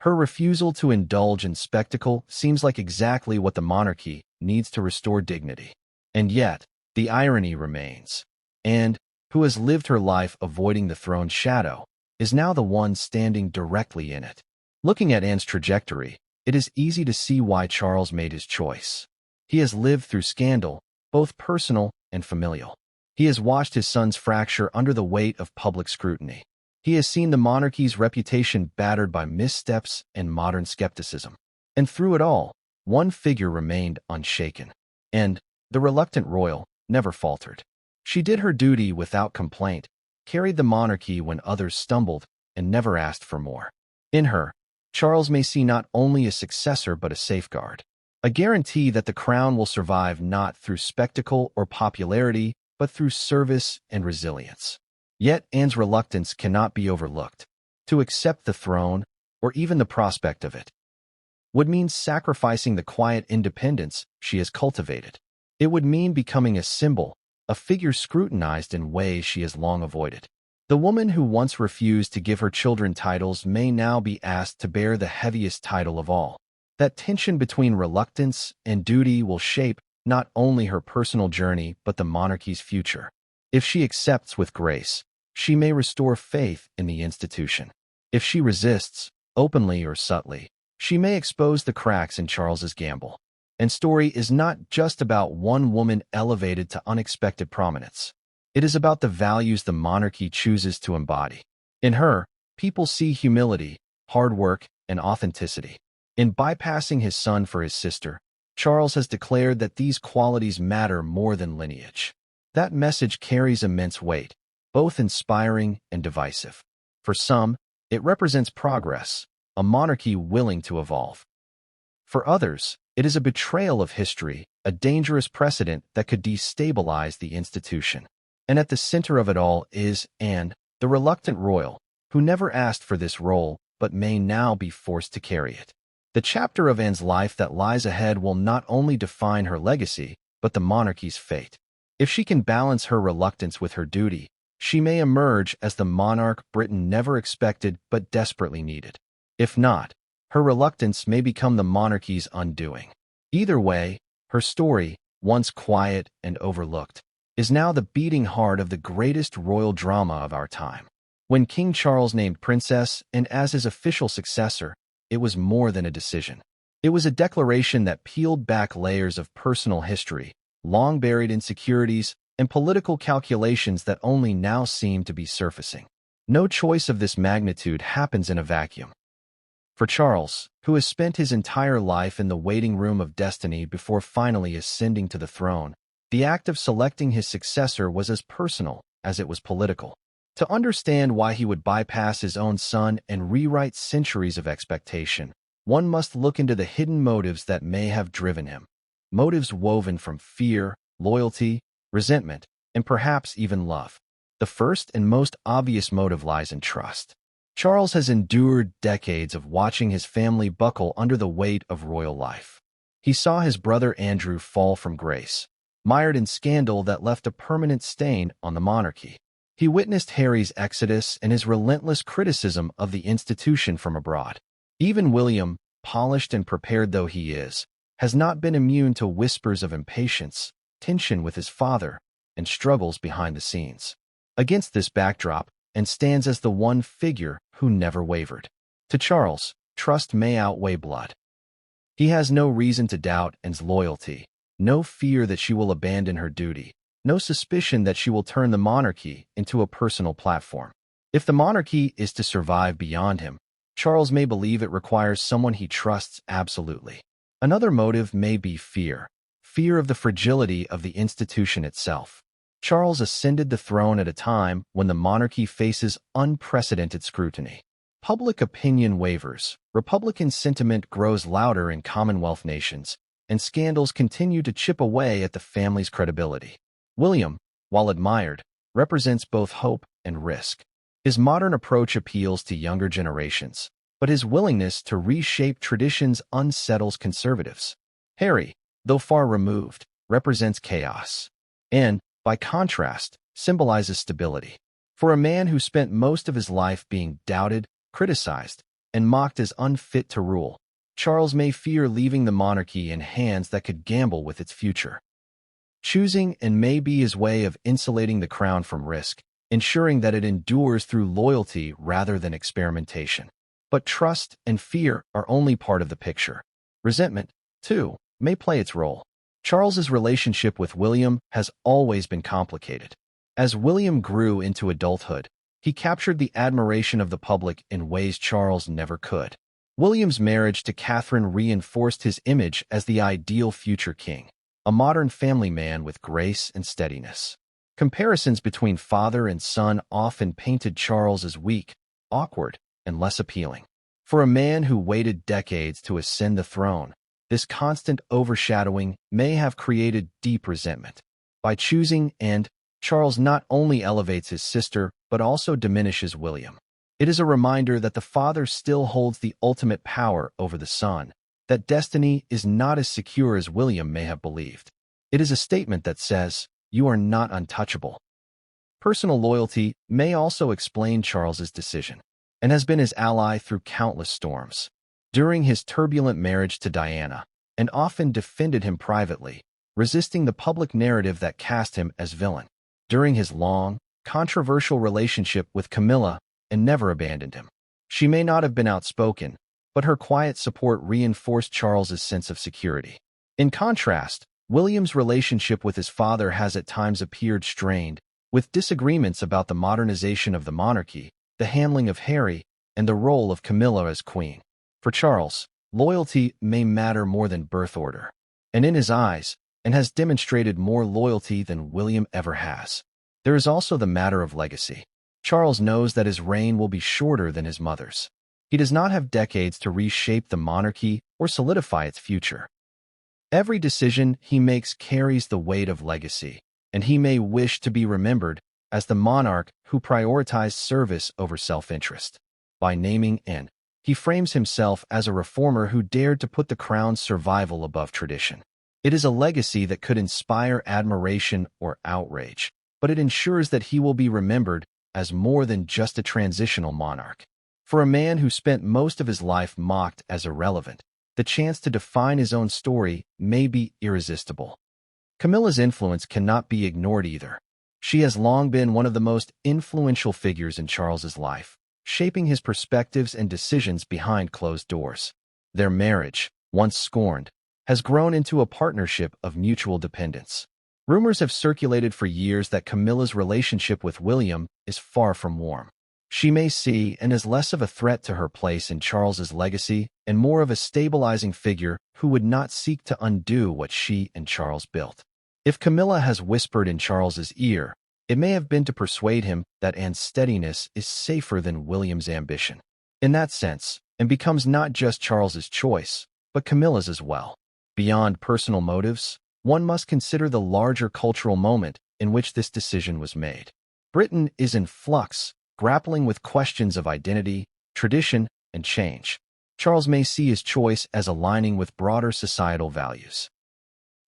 S1: Her refusal to indulge in spectacle seems like exactly what the monarchy needs to restore dignity. And yet, the irony remains. Anne, who has lived her life avoiding the throne's shadow, is now the one standing directly in it. Looking at Anne's trajectory, it is easy to see why Charles made his choice. He has lived through scandal, both personal and familial. He has watched his sons fracture under the weight of public scrutiny. He has seen the monarchy's reputation battered by missteps and modern skepticism. And through it all, one figure remained unshaken. And the reluctant royal never faltered. She did her duty without complaint, carried the monarchy when others stumbled, and never asked for more. In her, Charles may see not only a successor but a safeguard, a guarantee that the crown will survive not through spectacle or popularity, but through service and resilience. Yet Anne's reluctance cannot be overlooked. To accept the throne, or even the prospect of it, would mean sacrificing the quiet independence she has cultivated. It would mean becoming a symbol, a figure scrutinized in ways she has long avoided. The woman who once refused to give her children titles may now be asked to bear the heaviest title of all. That tension between reluctance and duty will shape not only her personal journey but the monarchy's future. If she accepts with grace, she may restore faith in the institution. If she resists, openly or subtly, she may expose the cracks in Charles's gamble. And story is not just about one woman elevated to unexpected prominence. It is about the values the monarchy chooses to embody. In her, people see humility, hard work, and authenticity. In bypassing his son for his sister, Charles has declared that these qualities matter more than lineage. That message carries immense weight, both inspiring and divisive. For some, it represents progress, a monarchy willing to evolve. For others, it is a betrayal of history, a dangerous precedent that could destabilize the institution. And at the center of it all is Anne, the reluctant royal, who never asked for this role but may now be forced to carry it. The chapter of Anne's life that lies ahead will not only define her legacy, but the monarchy's fate. If she can balance her reluctance with her duty, she may emerge as the monarch Britain never expected but desperately needed. If not, her reluctance may become the monarchy's undoing. Either way, her story, once quiet and overlooked, is now the beating heart of the greatest royal drama of our time. When King Charles named Princess Anne as his official successor, it was more than a decision. It was a declaration that peeled back layers of personal history, long-buried insecurities, and political calculations that only now seem to be surfacing. No choice of this magnitude happens in a vacuum. For Charles, who has spent his entire life in the waiting room of destiny before finally ascending to the throne, the act of selecting his successor was as personal as it was political. To understand why he would bypass his own son and rewrite centuries of expectation, one must look into the hidden motives that may have driven him. Motives woven from fear, loyalty, resentment, and perhaps even love. The first and most obvious motive lies in trust. Charles has endured decades of watching his family buckle under the weight of royal life. He saw his brother Andrew fall from grace, mired in scandal that left a permanent stain on the monarchy. He witnessed Harry's exodus and his relentless criticism of the institution from abroad. Even William, polished and prepared though he is, has not been immune to whispers of impatience, tension with his father, and struggles behind the scenes. Against this backdrop, and stands as the one figure who never wavered. To Charles, trust may outweigh blood. He has no reason to doubt Anne's loyalty, no fear that she will abandon her duty, no suspicion that she will turn the monarchy into a personal platform. If the monarchy is to survive beyond him, Charles may believe it requires someone he trusts absolutely. Another motive may be fear of the fragility of the institution itself. Charles ascended the throne at a time when the monarchy faces unprecedented scrutiny. Public opinion wavers, Republican sentiment grows louder in Commonwealth nations, and scandals continue to chip away at the family's credibility. William, while admired, represents both hope and risk. His modern approach appeals to younger generations, but his willingness to reshape traditions unsettles conservatives. Harry, though far removed, represents chaos, and, by contrast, symbolizes stability. For a man who spent most of his life being doubted, criticized, and mocked as unfit to rule, Charles may fear leaving the monarchy in hands that could gamble with its future. Choosing and may be his way of insulating the crown from risk, ensuring that it endures through loyalty rather than experimentation. But trust and fear are only part of the picture. Resentment, too, may play its role. Charles's relationship with William has always been complicated. As William grew into adulthood, he captured the admiration of the public in ways Charles never could. William's marriage to Catherine reinforced his image as the ideal future king, a modern family man with grace and steadiness. Comparisons between father and son often painted Charles as weak, awkward, and less appealing. For a man who waited decades to ascend the throne, this constant overshadowing may have created deep resentment. By choosing Anne, Charles not only elevates his sister, but also diminishes William. It is a reminder that the father still holds the ultimate power over the son, that destiny is not as secure as William may have believed. It is a statement that says, "You are not untouchable." Personal loyalty may also explain Charles's decision, and has been his ally through countless storms. During his turbulent marriage to Diana, and often defended him privately, resisting the public narrative that cast him as villain. During his long, controversial relationship with Camilla, and never abandoned him. She may not have been outspoken, but her quiet support reinforced Charles's sense of security. In contrast, William's relationship with his father has at times appeared strained, with disagreements about the modernization of the monarchy, the handling of Harry, and the role of Camilla as queen. For Charles, loyalty may matter more than birth order, and in his eyes, and has demonstrated more loyalty than William ever has. There is also the matter of legacy. Charles knows that his reign will be shorter than his mother's. He does not have decades to reshape the monarchy or solidify its future. Every decision he makes carries the weight of legacy, and he may wish to be remembered as the monarch who prioritized service over self-interest. By naming Anne, he frames himself as a reformer who dared to put the crown's survival above tradition. It is a legacy that could inspire admiration or outrage, but it ensures that he will be remembered as more than just a transitional monarch. For a man who spent most of his life mocked as irrelevant, the chance to define his own story may be irresistible. Camilla's influence cannot be ignored either. She has long been one of the most influential figures in Charles's life, shaping his perspectives and decisions behind closed doors. Their marriage, once scorned, has grown into a partnership of mutual dependence. Rumors have circulated for years that Camilla's relationship with William is far from warm. She may see Anne as less of a threat to her place in Charles's legacy and more of a stabilizing figure who would not seek to undo what she and Charles built. If Camilla has whispered in Charles's ear, it may have been to persuade him that Anne's steadiness is safer than William's ambition. In that sense, Anne becomes not just Charles's choice, but Camilla's as well. Beyond personal motives, one must consider the larger cultural moment in which this decision was made. Britain is in flux, grappling with questions of identity, tradition, and change. Charles may see his choice as aligning with broader societal values.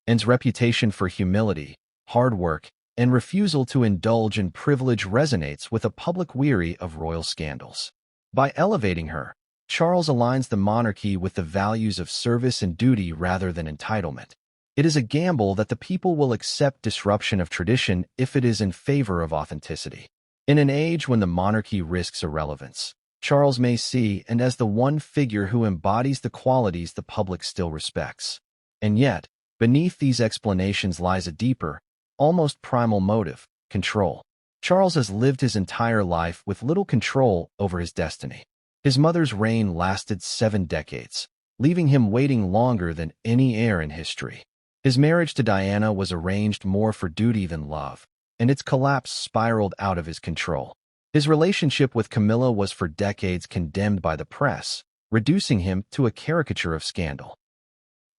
S1: Anne's reputation for humility, hard work, and refusal to indulge in privilege resonates with a public weary of royal scandals. By elevating her, Charles aligns the monarchy with the values of service and duty rather than entitlement. It is a gamble that the people will accept disruption of tradition if it is in favor of authenticity. In an age when the monarchy risks irrelevance, Charles may see and as the one figure who embodies the qualities the public still respects. And yet, beneath these explanations lies a deeper, almost primal motive: control. Charles has lived his entire life with little control over his destiny. His mother's reign lasted 7 decades, leaving him waiting longer than any heir in history. His marriage to Diana was arranged more for duty than love, and its collapse spiraled out of his control. His relationship with Camilla was for decades condemned by the press, reducing him to a caricature of scandal.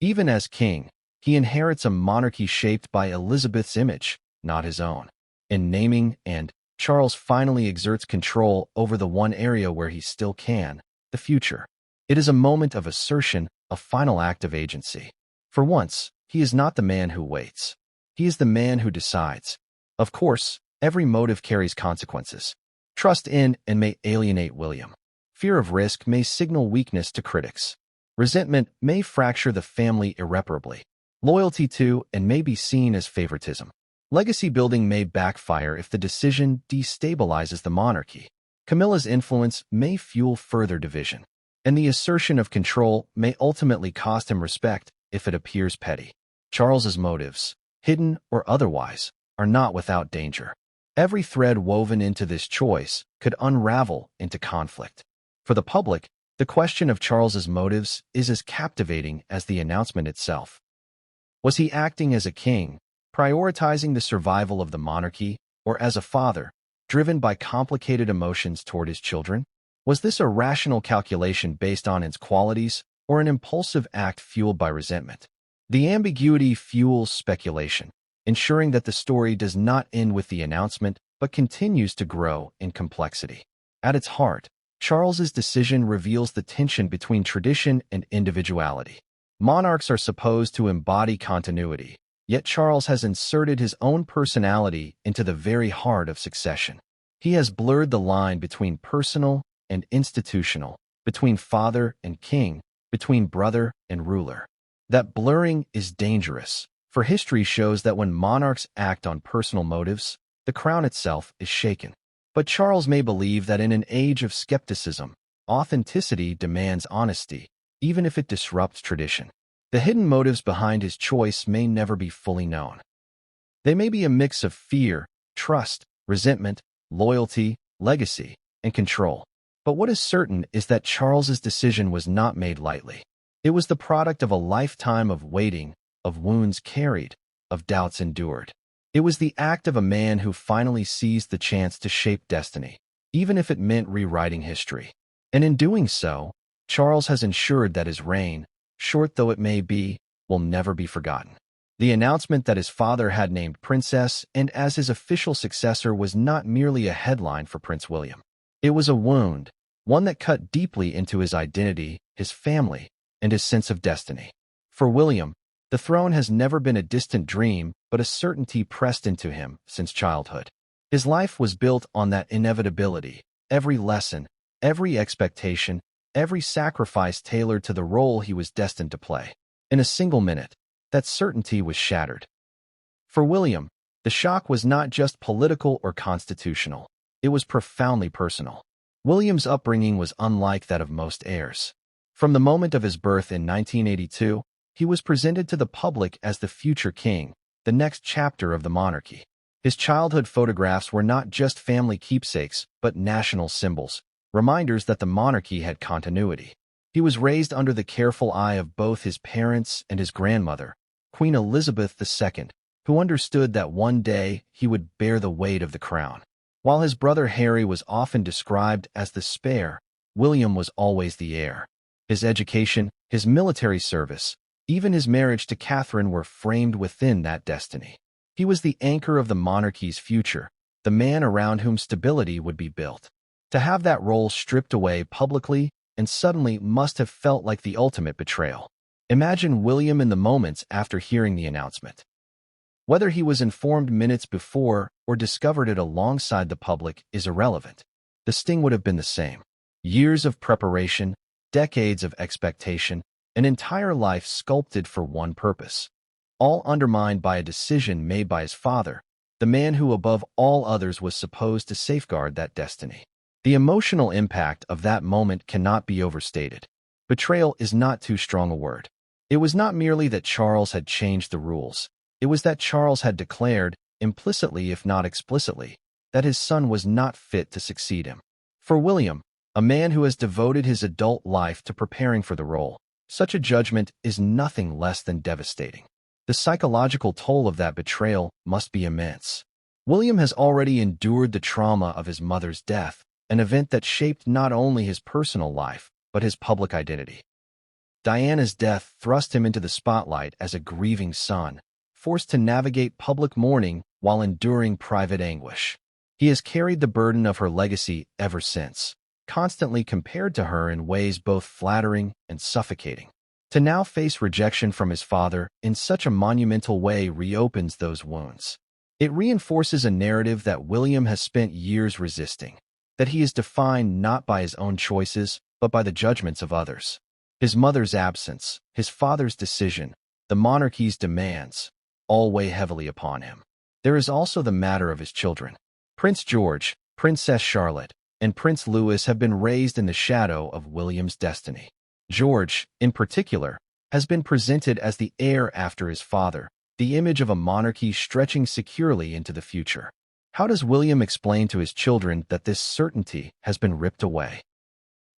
S1: Even as king, he inherits a monarchy shaped by Elizabeth's image, not his own. In naming Anne, Charles finally exerts control over the one area where he still can, the future. It is a moment of assertion, a final act of agency. For once, he is not the man who waits. He is the man who decides. Of course, every motive carries consequences. Trust in and may alienate William. Fear of risk may signal weakness to critics. Resentment may fracture the family irreparably. Loyalty to and may be seen as favoritism. Legacy building may backfire if the decision destabilizes the monarchy. Camilla's influence may fuel further division, and the assertion of control may ultimately cost him respect if it appears petty. Charles's motives, hidden or otherwise, are not without danger. Every thread woven into this choice could unravel into conflict. For the public, the question of Charles's motives is as captivating as the announcement itself. Was he acting as a king, prioritizing the survival of the monarchy, or as a father, driven by complicated emotions toward his children? Was this a rational calculation based on its qualities, or an impulsive act fueled by resentment? The ambiguity fuels speculation, ensuring that the story does not end with the announcement but continues to grow in complexity. At its heart, Charles's decision reveals the tension between tradition and individuality. Monarchs are supposed to embody continuity, yet Charles has inserted his own personality into the very heart of succession. He has blurred the line between personal and institutional, between father and king, between brother and ruler. That blurring is dangerous, for history shows that when monarchs act on personal motives, the crown itself is shaken. But Charles may believe that in an age of skepticism, authenticity demands honesty, even if it disrupts tradition. The hidden motives behind his choice may never be fully known. They may be a mix of fear, trust, resentment, loyalty, legacy, and control. But what is certain is that Charles's decision was not made lightly. It was the product of a lifetime of waiting, of wounds carried, of doubts endured. It was the act of a man who finally seized the chance to shape destiny, even if it meant rewriting history. And in doing so, Charles has ensured that his reign, short though it may be, will never be forgotten. The announcement that his father had named Princess and as his official successor was not merely a headline for Prince William. It was a wound, one that cut deeply into his identity, his family, and his sense of destiny. For William, the throne has never been a distant dream, but a certainty pressed into him since childhood. His life was built on that inevitability, every lesson, every expectation, every sacrifice tailored to the role he was destined to play. In a single minute, that certainty was shattered. For William, the shock was not just political or constitutional. It was profoundly personal. William's upbringing was unlike that of most heirs. From the moment of his birth in 1982, he was presented to the public as the future king, the next chapter of the monarchy. His childhood photographs were not just family keepsakes, but national symbols, reminders that the monarchy had continuity. He was raised under the careful eye of both his parents and his grandmother, Queen Elizabeth II, who understood that one day he would bear the weight of the crown. While his brother Harry was often described as the spare, William was always the heir. His education, his military service, even his marriage to Catherine were framed within that destiny. He was the anchor of the monarchy's future, the man around whom stability would be built. To have that role stripped away publicly and suddenly must have felt like the ultimate betrayal. Imagine William in the moments after hearing the announcement. Whether he was informed minutes before or discovered it alongside the public is irrelevant. The sting would have been the same. Years of preparation, decades of expectation, an entire life sculpted for one purpose, all undermined by a decision made by his father, the man who above all others was supposed to safeguard that destiny. The emotional impact of that moment cannot be overstated. Betrayal is not too strong a word. It was not merely that Charles had changed the rules. It was that Charles had declared, implicitly if not explicitly, that his son was not fit to succeed him. For William, a man who has devoted his adult life to preparing for the role, such a judgment is nothing less than devastating. The psychological toll of that betrayal must be immense. William has already endured the trauma of his mother's death, an event that shaped not only his personal life, but his public identity. Diana's death thrust him into the spotlight as a grieving son, forced to navigate public mourning while enduring private anguish. He has carried the burden of her legacy ever since, constantly compared to her in ways both flattering and suffocating. To now face rejection from his father in such a monumental way reopens those wounds. It reinforces a narrative that William has spent years resisting, that he is defined not by his own choices, but by the judgments of others. His mother's absence, his father's decision, the monarchy's demands, all weigh heavily upon him. There is also the matter of his children. Prince George, Princess Charlotte, and Prince Louis have been raised in the shadow of William's destiny. George, in particular, has been presented as the heir after his father, the image of a monarchy stretching securely into the future. How does William explain to his children that this certainty has been ripped away?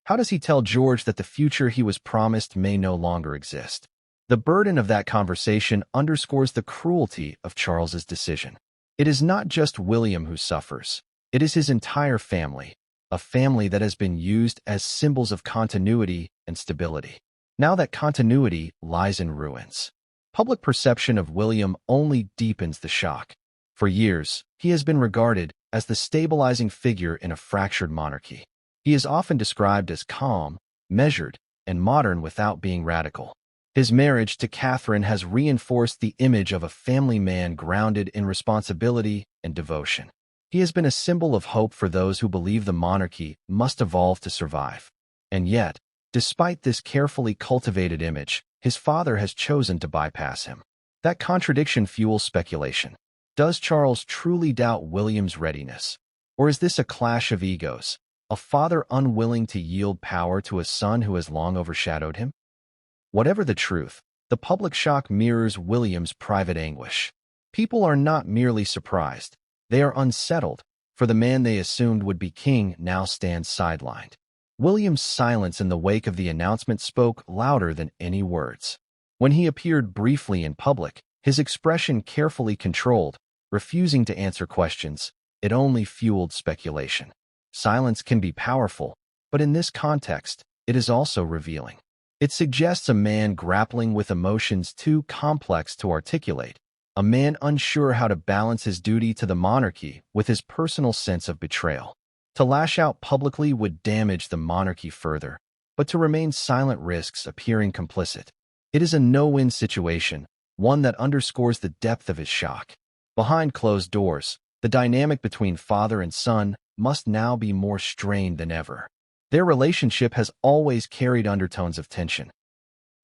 S1: How does he tell George that the future he was promised may no longer exist? The burden of that conversation underscores the cruelty of Charles's decision. It is not just William who suffers. It is his entire family, a family that has been used as symbols of continuity and stability. Now that continuity lies in ruins. Public perception of William only deepens the shock. For years, he has been regarded as the stabilizing figure in a fractured monarchy. He is often described as calm, measured, and modern without being radical. His marriage to Catherine has reinforced the image of a family man grounded in responsibility and devotion. He has been a symbol of hope for those who believe the monarchy must evolve to survive. And yet, despite this carefully cultivated image, his father has chosen to bypass him. That contradiction fuels speculation. Does Charles truly doubt William's readiness? Or is this a clash of egos, a father unwilling to yield power to a son who has long overshadowed him? Whatever the truth, the public shock mirrors William's private anguish. People are not merely surprised. They are unsettled, for the man they assumed would be king now stands sidelined. William's silence in the wake of the announcement spoke louder than any words. When he appeared briefly in public, his expression carefully controlled, refusing to answer questions, it only fueled speculation. Silence can be powerful, but in this context, it is also revealing. It suggests a man grappling with emotions too complex to articulate, a man unsure how to balance his duty to the monarchy with his personal sense of betrayal. To lash out publicly would damage the monarchy further, but to remain silent risks appearing complicit. It is a no-win situation, one that underscores the depth of his shock. Behind closed doors, the dynamic between father and son must now be more strained than ever. Their relationship has always carried undertones of tension.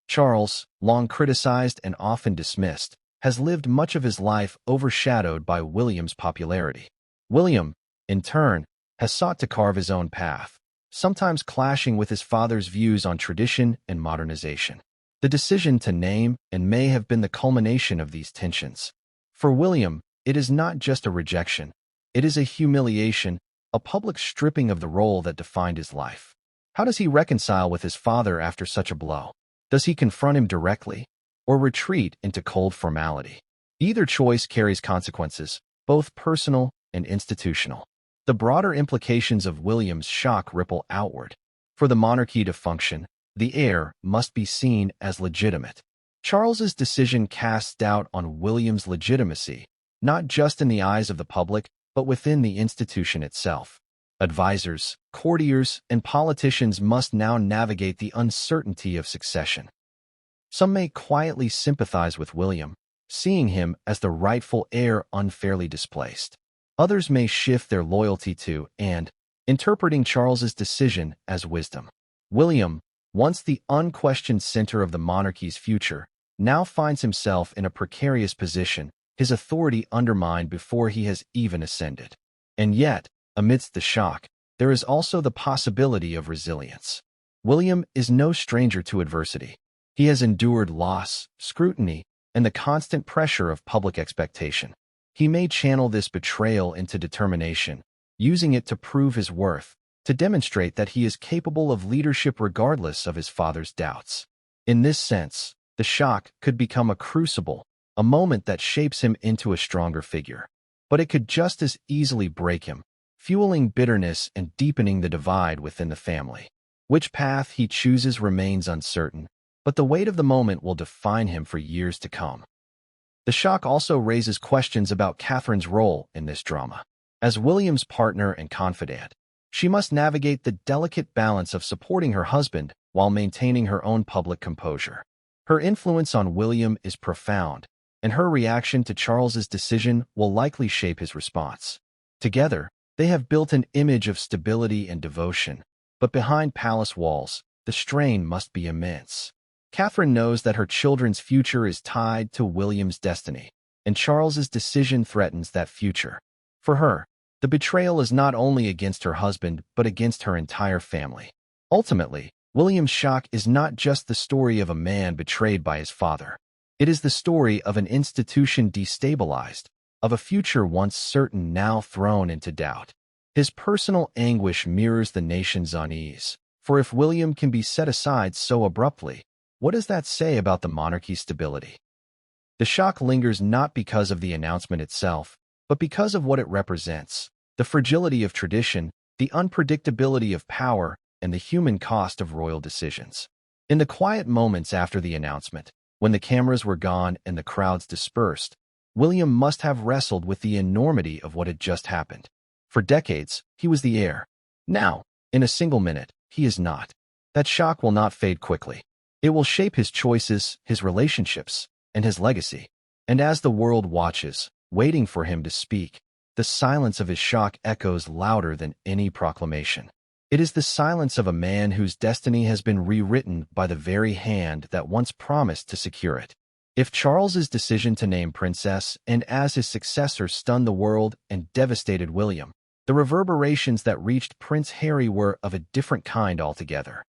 S1: Charles, long criticized and often dismissed, has lived much of his life overshadowed by William's popularity. William, in turn, has sought to carve his own path, sometimes clashing with his father's views on tradition and modernization. The decision to name and may have been the culmination of these tensions. For William, it is not just a rejection. It is a humiliation, a public stripping of the role that defined his life. How does he reconcile with his father after such a blow? Does he confront him directly, or retreat into cold formality? Either choice carries consequences, both personal and institutional. The broader implications of William's shock ripple outward. For the monarchy to function, the heir must be seen as legitimate. Charles's decision casts doubt on William's legitimacy, not just in the eyes of the public, but within the institution itself. Advisors, courtiers, and politicians must now navigate the uncertainty of succession. Some may quietly sympathize with William, seeing him as the rightful heir unfairly displaced. Others may shift their loyalty to and interpreting Charles's decision as wisdom. William, once the unquestioned center of the monarchy's future, now finds himself in a precarious position, his authority undermined before he has even ascended. And yet, amidst the shock, there is also the possibility of resilience. William is no stranger to adversity. He has endured loss, scrutiny, and the constant pressure of public expectation. He may channel this betrayal into determination, using it to prove his worth, to demonstrate that he is capable of leadership regardless of his father's doubts. In this sense, the shock could become a crucible, a moment that shapes him into a stronger figure. But it could just as easily break him, fueling bitterness and deepening the divide within the family. Which path he chooses remains uncertain, but the weight of the moment will define him for years to come. The shock also raises questions about Catherine's role in this drama. As William's partner and confidant, she must navigate the delicate balance of supporting her husband while maintaining her own public composure. Her influence on William is profound, and her reaction to Charles's decision will likely shape his response. Together, they have built an image of stability and devotion, but behind palace walls, the strain must be immense. Catherine knows that her children's future is tied to William's destiny, and Charles's decision threatens that future. For her, the betrayal is not only against her husband but against her entire family. Ultimately, William's shock is not just the story of a man betrayed by his father. It is the story of an institution destabilized, of a future once certain now thrown into doubt. His personal anguish mirrors the nation's unease, for if William can be set aside so abruptly, what does that say about the monarchy's stability? The shock lingers not because of the announcement itself, but because of what it represents: the fragility of tradition, the unpredictability of power, and the human cost of royal decisions. In the quiet moments after the announcement, when the cameras were gone and the crowds dispersed, William must have wrestled with the enormity of what had just happened. For decades, he was the heir. Now, in a single minute, he is not. That shock will not fade quickly. It will shape his choices, his relationships, and his legacy. And as the world watches, waiting for him to speak, the silence of his shock echoes louder than any proclamation. It is the silence of a man whose destiny has been rewritten by the very hand that once promised to secure it. If Charles's decision to name Princess and as his successor stunned the world and devastated William, the reverberations that reached Prince Harry were of a different kind altogether.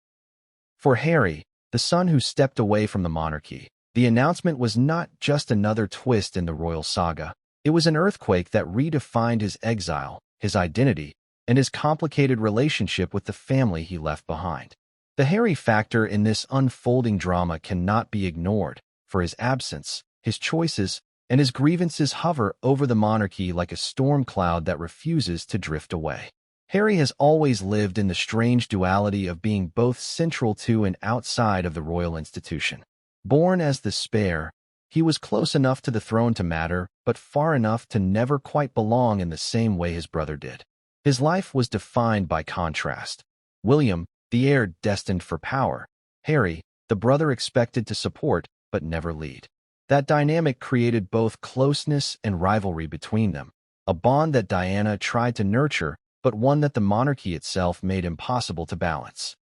S1: For Harry, the son who stepped away from the monarchy, the announcement was not just another twist in the royal saga. It was an earthquake that redefined his exile, his identity, and his complicated relationship with the family he left behind. The Harry factor in this unfolding drama cannot be ignored, for his absence, his choices, and his grievances hover over the monarchy like a storm cloud that refuses to drift away. Harry has always lived in the strange duality of being both central to and outside of the royal institution. Born as the spare, he was close enough to the throne to matter, but far enough to never quite belong in the same way his brother did. His life was defined by contrast. William, the heir destined for power; Harry, the brother expected to support but never lead. That dynamic created both closeness and rivalry between them, a bond that Diana tried to nurture, but one that the monarchy itself made impossible to balance.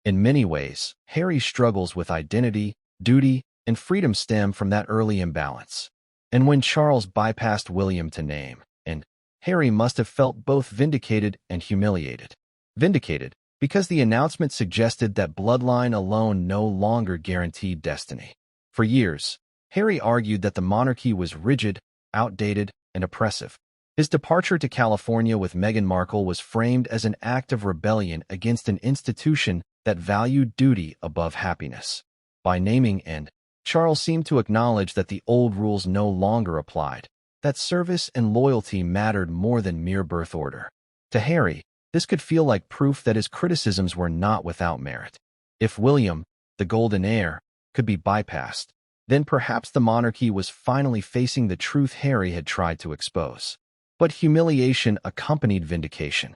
S1: In many ways, Harry's struggles with identity, duty, and freedom stem from that early imbalance. And when Charles bypassed William to name, and Harry must have felt both vindicated and humiliated. Vindicated, because the announcement suggested that bloodline alone no longer guaranteed destiny. For years, Harry argued that the monarchy was rigid, outdated, and oppressive. His departure to California with Meghan Markle was framed as an act of rebellion against an institution that valued duty above happiness. By naming and Charles seemed to acknowledge that the old rules no longer applied, that service and loyalty mattered more than mere birth order. To Harry, this could feel like proof that his criticisms were not without merit. If William, the golden heir, could be bypassed, then perhaps the monarchy was finally facing the truth Harry had tried to expose. But humiliation accompanied vindication.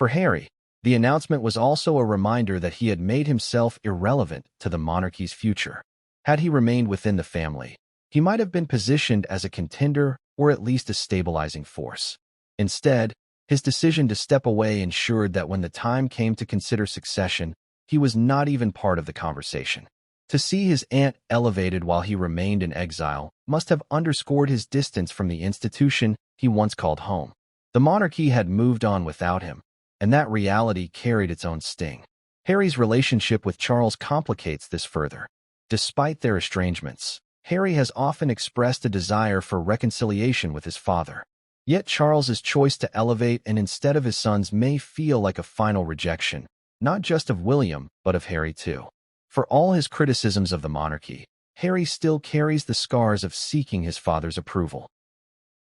S1: For Harry, the announcement was also a reminder that he had made himself irrelevant to the monarchy's future. Had he remained within the family, he might have been positioned as a contender or at least a stabilizing force. Instead, his decision to step away ensured that when the time came to consider succession, he was not even part of the conversation. To see his aunt elevated while he remained in exile must have underscored his distance from the institution he once called home. The monarchy had moved on without him, and that reality carried its own sting. Harry's relationship with Charles complicates this further. Despite their estrangements, Harry has often expressed a desire for reconciliation with his father. Yet Charles's choice to elevate and instead of his sons may feel like a final rejection, not just of William, but of Harry too. For all his criticisms of the monarchy, Harry still carries the scars of seeking his father's approval.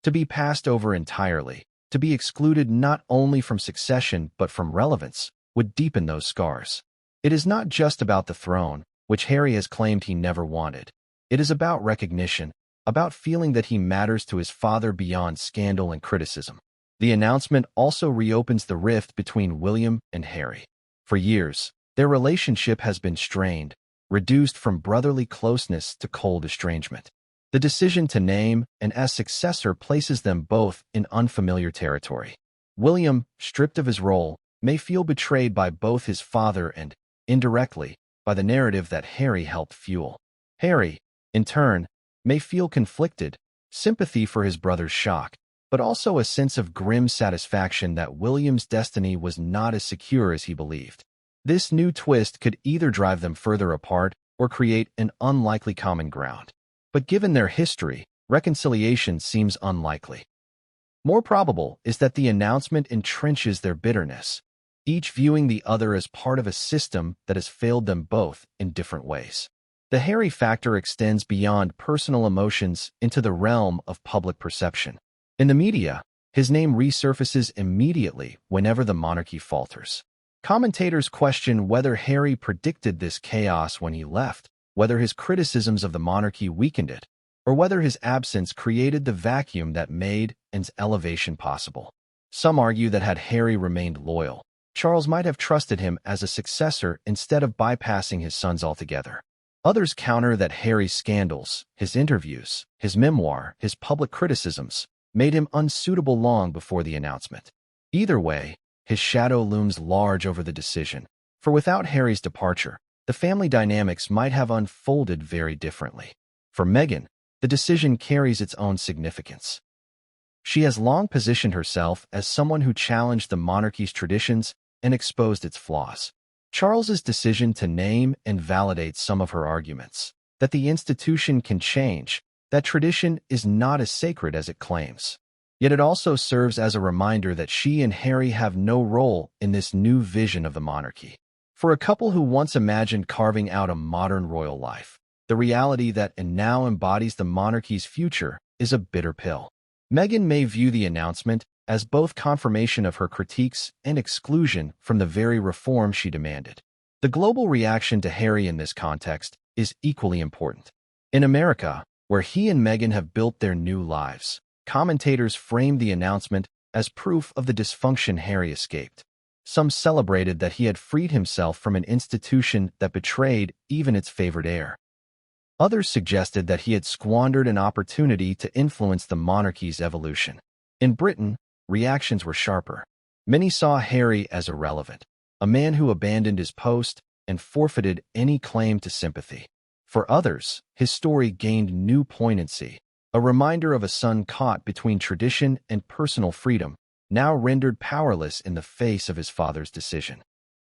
S1: To be passed over entirely, to be excluded not only from succession but from relevance, would deepen those scars. It is not just about the throne, which Harry has claimed he never wanted. It is about recognition, about feeling that he matters to his father beyond scandal and criticism. The announcement also reopens the rift between William and Harry. For years, their relationship has been strained, reduced from brotherly closeness to cold estrangement. The decision to name and as successor places them both in unfamiliar territory. William, stripped of his role, may feel betrayed by both his father and, indirectly, by the narrative that Harry helped fuel. Harry, in turn, may feel conflicted, sympathy for his brother's shock, but also a sense of grim satisfaction that William's destiny was not as secure as he believed. This new twist could either drive them further apart or create an unlikely common ground. But given their history, reconciliation seems unlikely. More probable is that the announcement entrenches their bitterness, each viewing the other as part of a system that has failed them both in different ways. The Harry factor extends beyond personal emotions into the realm of public perception. In the media, his name resurfaces immediately whenever the monarchy falters. Commentators question whether Harry predicted this chaos when he left, whether his criticisms of the monarchy weakened it, or whether his absence created the vacuum that made its elevation possible. Some argue that had Harry remained loyal, Charles might have trusted him as a successor instead of bypassing his sons altogether. Others counter that Harry's scandals, his interviews, his memoir, his public criticisms, made him unsuitable long before the announcement. Either way, his shadow looms large over the decision, for without Harry's departure, the family dynamics might have unfolded very differently. For Meghan, the decision carries its own significance. She has long positioned herself as someone who challenged the monarchy's traditions and exposed its flaws. Charles's decision to name and validate some of her arguments, that the institution can change, that tradition is not as sacred as it claims. Yet it also serves as a reminder that she and Harry have no role in this new vision of the monarchy. For a couple who once imagined carving out a modern royal life, the reality that now embodies the monarchy's future is a bitter pill. Meghan may view the announcement as both confirmation of her critiques and exclusion from the very reform she demanded. The global reaction to Harry in this context is equally important. In America, where he and Meghan have built their new lives, commentators framed the announcement as proof of the dysfunction Harry escaped. Some celebrated that he had freed himself from an institution that betrayed even its favored heir. Others suggested that he had squandered an opportunity to influence the monarchy's evolution. In Britain, reactions were sharper. Many saw Harry as irrelevant, a man who abandoned his post and forfeited any claim to sympathy. For others, his story gained new poignancy, a reminder of a son caught between tradition and personal freedom, now rendered powerless in the face of his father's decision.